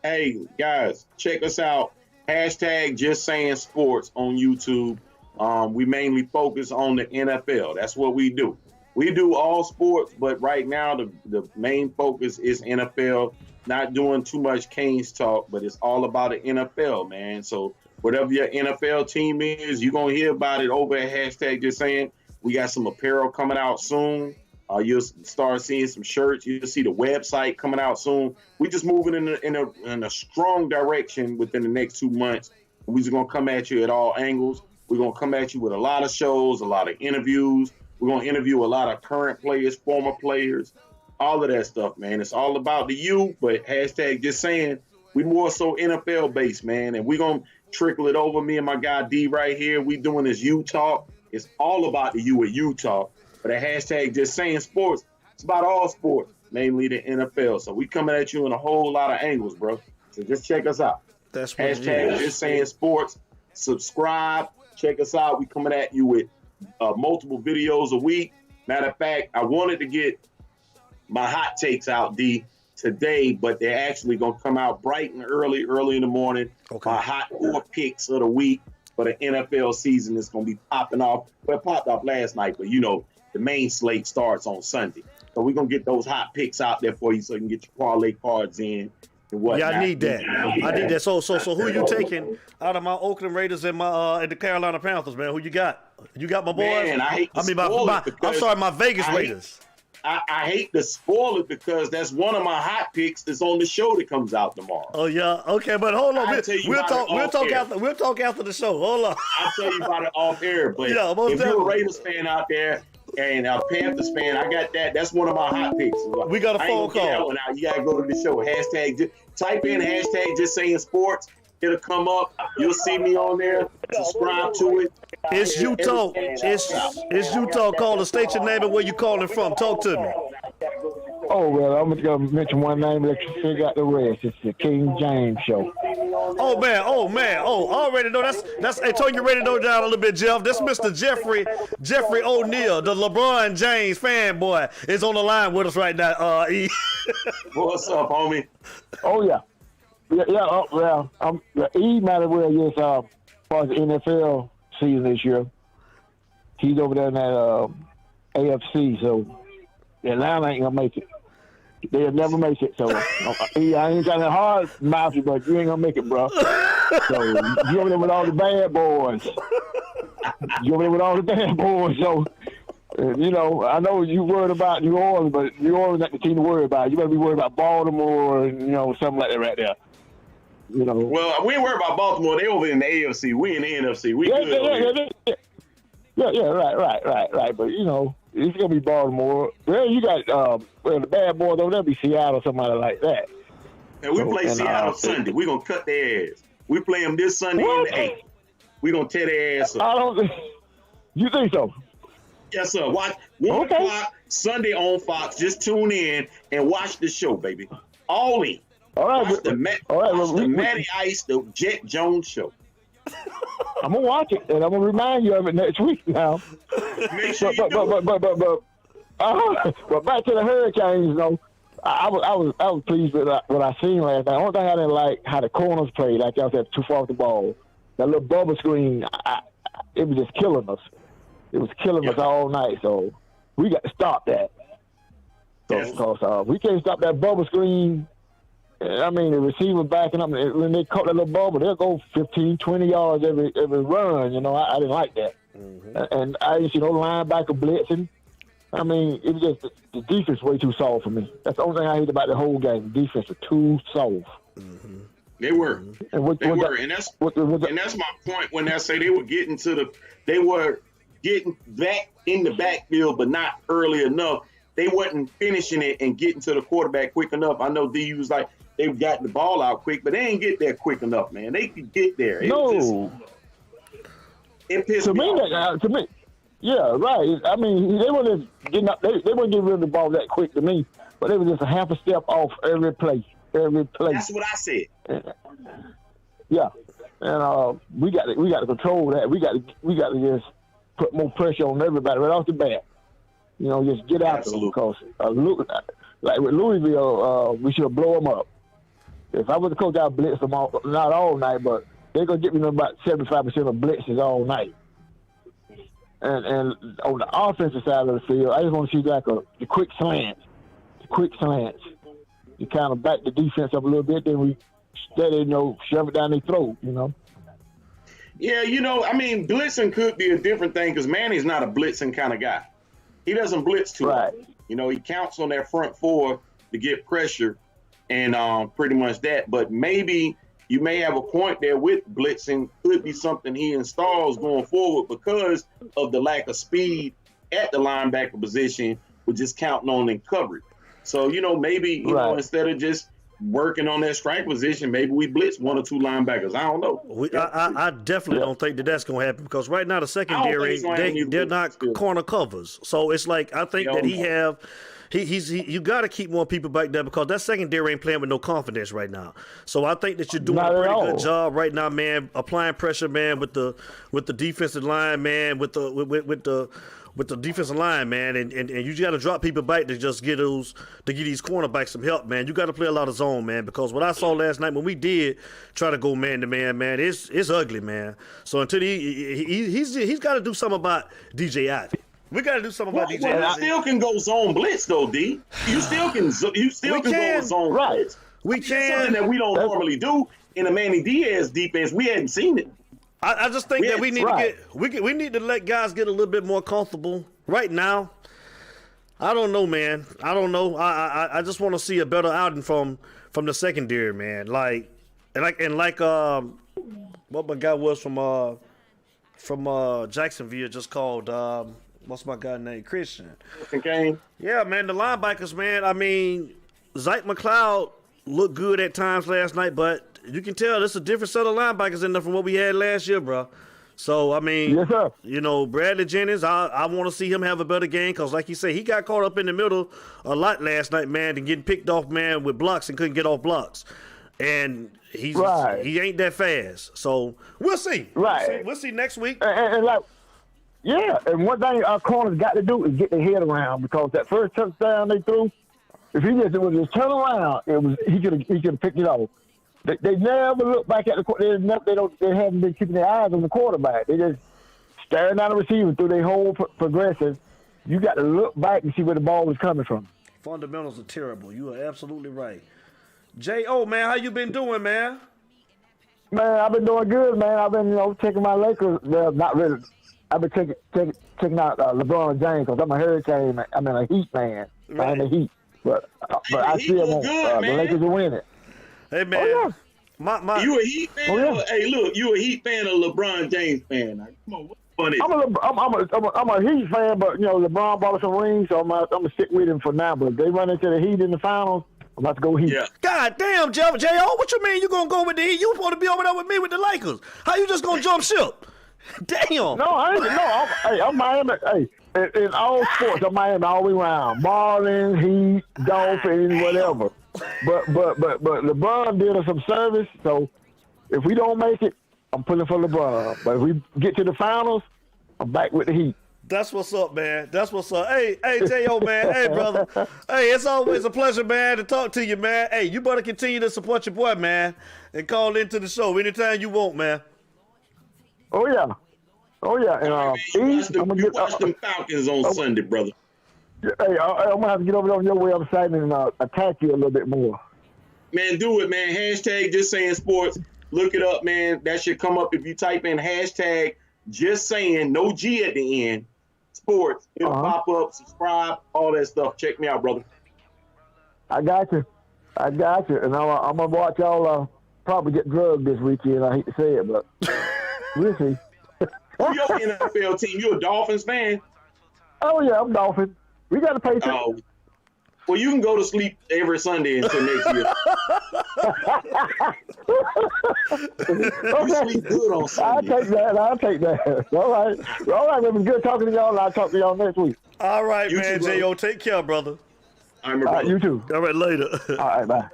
Speaker 4: Hey, guys, check us out. Hashtag Just Saying Sports on YouTube. We mainly focus on the NFL. That's what we do. We do all sports, but right now the main focus is NFL. Not doing too much Canes talk, but it's all about the NFL, man. So whatever your NFL team is, you're going to hear about it over at Hashtag Just Saying. We got some apparel coming out soon. You'll start seeing some shirts. You'll see the website coming out soon. We're just moving in a strong direction within the next 2 months. We're just going to come at you at all angles. We're going to come at you with a lot of shows, a lot of interviews. We're going to interview a lot of current players, former players. all of that stuff, man. It's all about the you, but hashtag just saying, we more so NFL based, man. And we're going to trickle it over. Me and my guy D right here, we doing this you talk. It's all about the you at you talk. But a hashtag just saying sports, it's about all sports, namely the NFL. So we coming at you in a whole lot of angles, bro. So just check us out.
Speaker 1: That's what
Speaker 4: hashtag just saying sports. Subscribe. Check us out. We coming at you with multiple videos a week. Matter of fact, I wanted to get my hot takes out, D, today, but they're actually going to come out bright and early in the morning.
Speaker 1: Okay.
Speaker 4: My hot 4 picks of the week for the NFL season is going to be popping off. Well, it popped off last night, but, you know, the main slate starts on Sunday. So we're going to get those hot picks out there for you so you can get your parlay cards in.
Speaker 1: Yeah, I need that. I need that. So who you taking out of my Oakland Raiders and my and the Carolina Panthers, man? Who you got? You got my boys?
Speaker 4: Man,
Speaker 1: my Vegas Raiders.
Speaker 4: I hate to spoil it because that's one of my hot picks that's on the show that comes out tomorrow.
Speaker 1: Oh yeah, okay, but hold on. We'll talk after the show. Hold on.
Speaker 4: I'll tell you about it off air. But
Speaker 1: yeah,
Speaker 4: if you're a Raiders fan out there and a Panthers fan, I got that. That's one of my hot picks.
Speaker 1: We got a phone call.
Speaker 4: You gotta go to the show. Hashtag type in hashtag just saying sports. It'll come up. You'll see me on there. Subscribe to it.
Speaker 1: It's you talk. It's you talk. Call the state your name and where you calling from. Talk to me.
Speaker 9: Oh, well, I'm going to mention one name, let you figure out the rest. It's the King James Show.
Speaker 1: Oh, man. Oh, I already know. That's. Hey, turn your radio down a little bit, Jeff. That's Mr. Jeffrey O'Neal, the LeBron James fanboy, is on the line with us right now.
Speaker 4: What's up, homie?
Speaker 9: Oh, yeah. Well, E might as well just, as far as the NFL season this year, he's over there in that AFC, so Atlanta ain't going to make it. They'll never make it, so I ain't got a hard mouth, but you ain't going to make it, bro. So you over there with all the bad boys. So, you know, I know you worried about New Orleans, but New Orleans not the team to worry about. You better be worried about Baltimore, you know, something like that right there. You know.
Speaker 4: Well, we ain't worried about Baltimore. They over in the AFC. We in the NFC. We good.
Speaker 9: Right. But you know, it's gonna be Baltimore. Well, you got the bad boys over there be Seattle, somebody like that.
Speaker 4: And we play Seattle Sunday. We gonna cut their ass. We play them this Sunday in the 8th. We gonna tear their ass up.
Speaker 9: I don't think. You think so?
Speaker 4: Yes, sir. Watch 1 o'clock Sunday on Fox. Just tune in and watch the show, baby. All in.
Speaker 9: All right.
Speaker 4: Watch the Matty Ice, the Jet Jones show.
Speaker 9: I'm gonna watch it, and I'm gonna remind you of it next week. Now,
Speaker 4: make sure
Speaker 9: but back to the Hurricanes, though. I was pleased with what I seen last night. The only thing I didn't like how the corners played, like y'all said, too far off the ball. That little bubble screen, it was just killing us. It was killing us all night. So we got to stop that. Because we can't stop that bubble screen. I mean, the receiver backing up, when they caught that little bubble, they'll go 15, 20 yards every run. You know, I didn't like that. Mm-hmm. And I didn't see no linebacker blitzing. I mean, it was just the defense way too soft for me. That's the only thing I hate about the whole game. The defense was too soft.
Speaker 4: Mm-hmm. They were. And that's my point when I say they were getting back in the backfield, but not early enough. They wasn't finishing it and getting to the quarterback quick enough. I know D was like, they've got the ball out quick, but they ain't get there quick enough, man. They could get there. It pissed me off.
Speaker 9: To me, yeah, right. I mean, they weren't getting up. They weren't getting rid of the ball that quick to me, but they were just a half a step off every play.
Speaker 4: That's what I said.
Speaker 9: Yeah, and we got to control that. We got to just put more pressure on everybody right off the bat. You know, just get out there because like with Louisville, we should blow them up. If I was the coach, I'd blitz them not all night, but they're gonna get me about 75% of blitzes all night. And on the offensive side of the field, I just want to see like the quick slants. You kind of back the defense up a little bit, then we steady, shove it down their throat,
Speaker 4: Yeah, I mean, blitzing could be a different thing because Manny's not a blitzing kind of guy. He doesn't blitz too much. He counts on that front four to get pressure and pretty much that. But maybe you may have a point there with blitzing. Could be something he installs going forward because of the lack of speed at the linebacker position with just counting on in coverage. So, maybe, instead of just working on that strike position, maybe we blitz 1 or 2 linebackers. I don't know.
Speaker 1: I definitely don't think that's going to happen because right now the secondary, they're not corner covers. So it's like I think that you got to keep more people back there because that secondary ain't playing with no confidence right now. So I think that you're doing a pretty good job right now, man, applying pressure, man, with the defensive line, man, with the defensive line, man, and you got to drop people back to just get these cornerbacks some help, man. You got to play a lot of zone, man, because what I saw last night when we did try to go man to man, man, it's ugly, man. So until he's got to do something about DJ Ivy. We got to do something about DJ Ivy.
Speaker 4: You still can go zone blitz though, D. You still can go zone blitz.
Speaker 1: We
Speaker 4: It's
Speaker 1: can.
Speaker 4: something that we don't normally do in a Manny Diaz defense. We hadn't seen it.
Speaker 1: I just think that we need we need to let guys get a little bit more comfortable right now. I don't know, man. I don't know. I just want to see a better outing from the secondary, man. Like what my guy was from Jacksonville just called what's my guy name? Christian.
Speaker 4: Okay.
Speaker 1: Yeah, man. The linebackers, man. I mean, Zach McLeod looked good at times last night, but you can tell this is a different set of linebackers in there from what we had last year, bro. So, I mean,
Speaker 9: Yes, sir.
Speaker 1: Bradley Jennings, I want to see him have a better game because, like you say, he got caught up in the middle a lot last night, man, and getting picked off, man, with blocks and couldn't get off blocks. And he ain't that fast. So, we'll see.
Speaker 9: Right.
Speaker 1: We'll see next week.
Speaker 9: And and one thing our corners got to do is get their head around because that first touchdown they threw, if he just would just turn around, he could have picked it off. They never look back at the they haven't been keeping their eyes on the quarterback. They just staring down the receiver through their whole progression. You got to look back and see where the ball is coming from.
Speaker 1: Fundamentals are terrible. You are absolutely right. J.O., man, how you been doing, man?
Speaker 9: Man, I've been doing good, man. I've been, taking my Lakers. Well, not really. I've been checking out LeBron James because I'm a Hurricane man. I'm a Heat man.
Speaker 1: Right.
Speaker 9: I'm a Heat. But I still want the Lakers to win it.
Speaker 1: Hey, man.
Speaker 9: Oh,
Speaker 1: yeah.
Speaker 4: You a Heat fan?
Speaker 9: Oh, yeah.
Speaker 4: Hey, look, you a Heat fan or LeBron James fan? Now, come on, what's funny?
Speaker 9: I'm a Heat fan, but LeBron bought us some rings, so I'm gonna stick with him for now. But if they run into the Heat in the finals, I'm about to go Heat.
Speaker 4: Yeah.
Speaker 1: God damn, J.O., what you mean you gonna go with the Heat? You supposed to be over there with me with the Lakers. How you just gonna jump ship? Damn.
Speaker 9: No, I ain't. No, I'm Miami. Hey, in all sports, I'm Miami all the way around. Marlins, Heat, Dolphins, whatever. But LeBron did us some service, so if we don't make it, I'm pulling for LeBron. But if we get to the finals, I'm back with the Heat.
Speaker 1: That's what's up, man. That's what's up. Hey, J.O., man. Hey, brother. Hey, it's always a pleasure, man, to talk to you, man. Hey, you better continue to support your boy, man, and call into the show anytime you want, man.
Speaker 9: Oh, yeah. And
Speaker 4: you watch them Falcons on Sunday, brother.
Speaker 9: Hey, I'm gonna have to get over there on your website and attack you a little bit more.
Speaker 4: Man, do it, man. Hashtag Just Saying Sports. Look it up, man. That should come up if you type in hashtag Just Saying, no G at the end, sports. It'll pop up, subscribe, all that stuff. Check me out, brother.
Speaker 9: I got you. And I'm gonna watch y'all probably get drugged this weekend. I hate to say it, but we'll see.
Speaker 4: Who's your NFL team? You a Dolphins fan?
Speaker 9: Oh yeah, I'm Dolphin. We got a patient.
Speaker 4: Oh. Well, you can go to sleep every Sunday until next year. You sleep good on Sunday.
Speaker 9: I'll take that. All right. It was good talking to y'all, and I'll talk to y'all next week.
Speaker 1: All right, man. J.O., take care, brother.
Speaker 4: I'm a brother.
Speaker 9: You too.
Speaker 1: All right, later.
Speaker 9: All right, bye.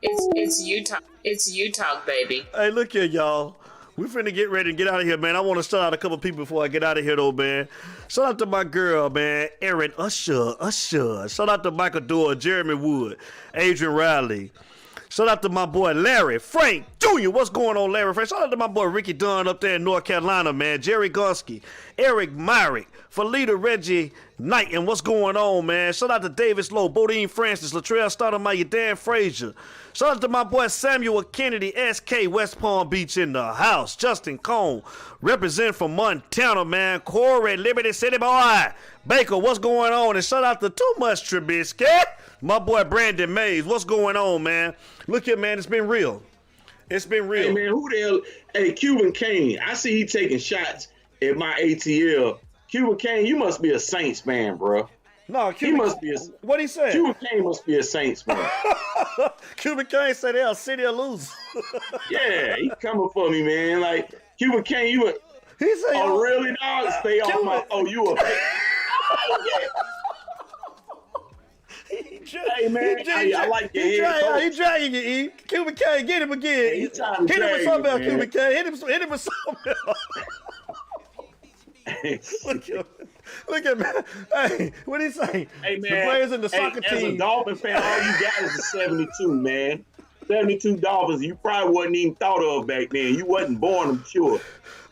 Speaker 3: It's Utah. It's Utah, baby.
Speaker 1: Hey, look here, y'all. We finna get ready to get out of here, man. I want to shout out a couple people before I get out of here, though, man. Shout out to my girl, man, Erin Usher. Shout out to Michael Dorr, Jeremy Wood, Adrian Riley. Shout out to my boy Larry Frank Jr. What's going on, Larry Frank? Shout out to my boy Ricky Dunn up there in North Carolina, man. Jerry Gonski, Eric Myrick, Felita Reggie Knight, and what's going on, man? Shout out to Davis Lowe, Bodine Francis, Latrell Stoudemire, Dan Frazier. Shout out to my boy Samuel Kennedy, SK, West Palm Beach in the house. Justin Cone, represent from Montana, man. Corey, Liberty City boy. Baker, what's going on? And shout out to Too Much Trubisky. My boy Brandon Mays, what's going on, man? Look here, man, it's been real. It's been real.
Speaker 4: Hey, man, who the hell? Hey, Cuban Kane, I see he taking shots at my ATL. Cuban Kane, you must be a Saints fan, bro.
Speaker 1: No,
Speaker 4: He
Speaker 1: Cuban.
Speaker 4: must be a
Speaker 1: What he said?
Speaker 4: Cuban Kane must be a Saints fan.
Speaker 1: Cuban Kane said they're a city of losers.
Speaker 4: Yeah, he coming for me, man. Like Cuban Kane, you a
Speaker 1: He said,
Speaker 4: oh
Speaker 1: yo,
Speaker 4: really, dog? Stay off
Speaker 1: Cuban.
Speaker 4: my. Oh, you a. Hey man, I like your head coach.
Speaker 1: He dragging you, E. Cuban Kane, get him again.
Speaker 4: Hey, he trying to
Speaker 1: hit him with
Speaker 4: drag
Speaker 1: something
Speaker 4: you,
Speaker 1: else,
Speaker 4: man.
Speaker 1: Cuban Kane. Hit him with something else. Look at man. Hey, what did he say?
Speaker 4: Hey man,
Speaker 1: the players in the soccer
Speaker 4: as
Speaker 1: team.
Speaker 4: a Dolphin fan, all you got is a 72, man. 72 Dolphins. You probably wasn't even thought of back then. You wasn't born, I'm sure.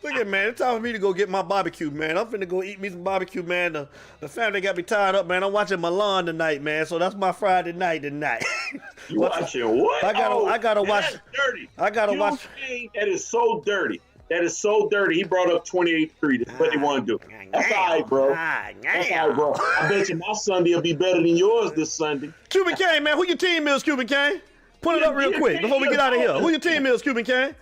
Speaker 1: Look at man, it's time for me to go get my barbecue, man. I'm finna go eat me some barbecue, man. The family got me tied up, man. I'm watching Milan tonight, man. So that's my Friday night tonight.
Speaker 4: You watching what?
Speaker 1: I gotta watch.
Speaker 4: That's dirty.
Speaker 1: I gotta watch.
Speaker 4: That is so dirty. That is so dirty. He brought up 28-3. That's what he want to do. That's all right, bro. That's all right, bro. I bet you my Sunday will be better than yours this Sunday.
Speaker 1: Cuban Kane, man. Who your team is, Cuban Kane? Put it up real quick before we get out of here. Who your team is, Cuban Kane?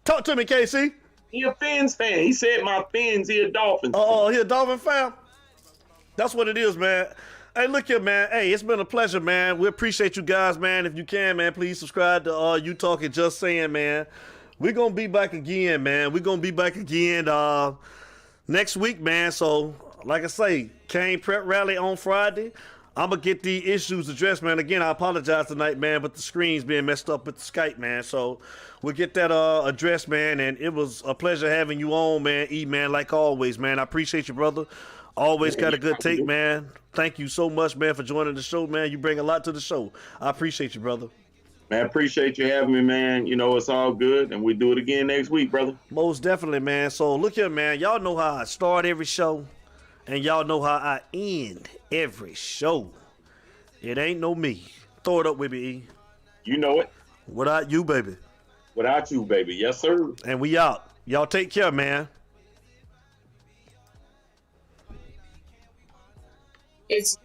Speaker 1: Talk to me, KC.
Speaker 4: He a Fins fan. He said my Fins, he a Dolphins fan.
Speaker 1: Oh, he a Dolphin fan? That's what it is, man. Hey, look here, man. Hey, it's been a pleasure, man. We appreciate you guys, man. If you can, man, please subscribe to You Talking Just Saying, man. We're going to be back again, man. We're going to be back again next week, man. So, like I say, Kane Prep Rally on Friday. I'm going to get the issues addressed, man. Again, I apologize tonight, man, but the screen's being messed up with the Skype, man. So we'll get that addressed, man. And it was a pleasure having you on, man. E, man, like always, man. I appreciate you, brother. Always got a good take, man. Thank you so much, man, for joining the show, man. You bring a lot to the show. I appreciate you, brother.
Speaker 4: Man, I appreciate you having me, man. You know, it's all good, and we do it again next week, brother.
Speaker 1: Most definitely, man. So look here, man. Y'all know how I start every show, and y'all know how I end every show. It ain't no me. Throw it up with me, E.
Speaker 4: You know it.
Speaker 1: Without you, baby.
Speaker 4: Without you, baby. Yes, sir.
Speaker 1: And we out. Y'all take care, man.
Speaker 3: It's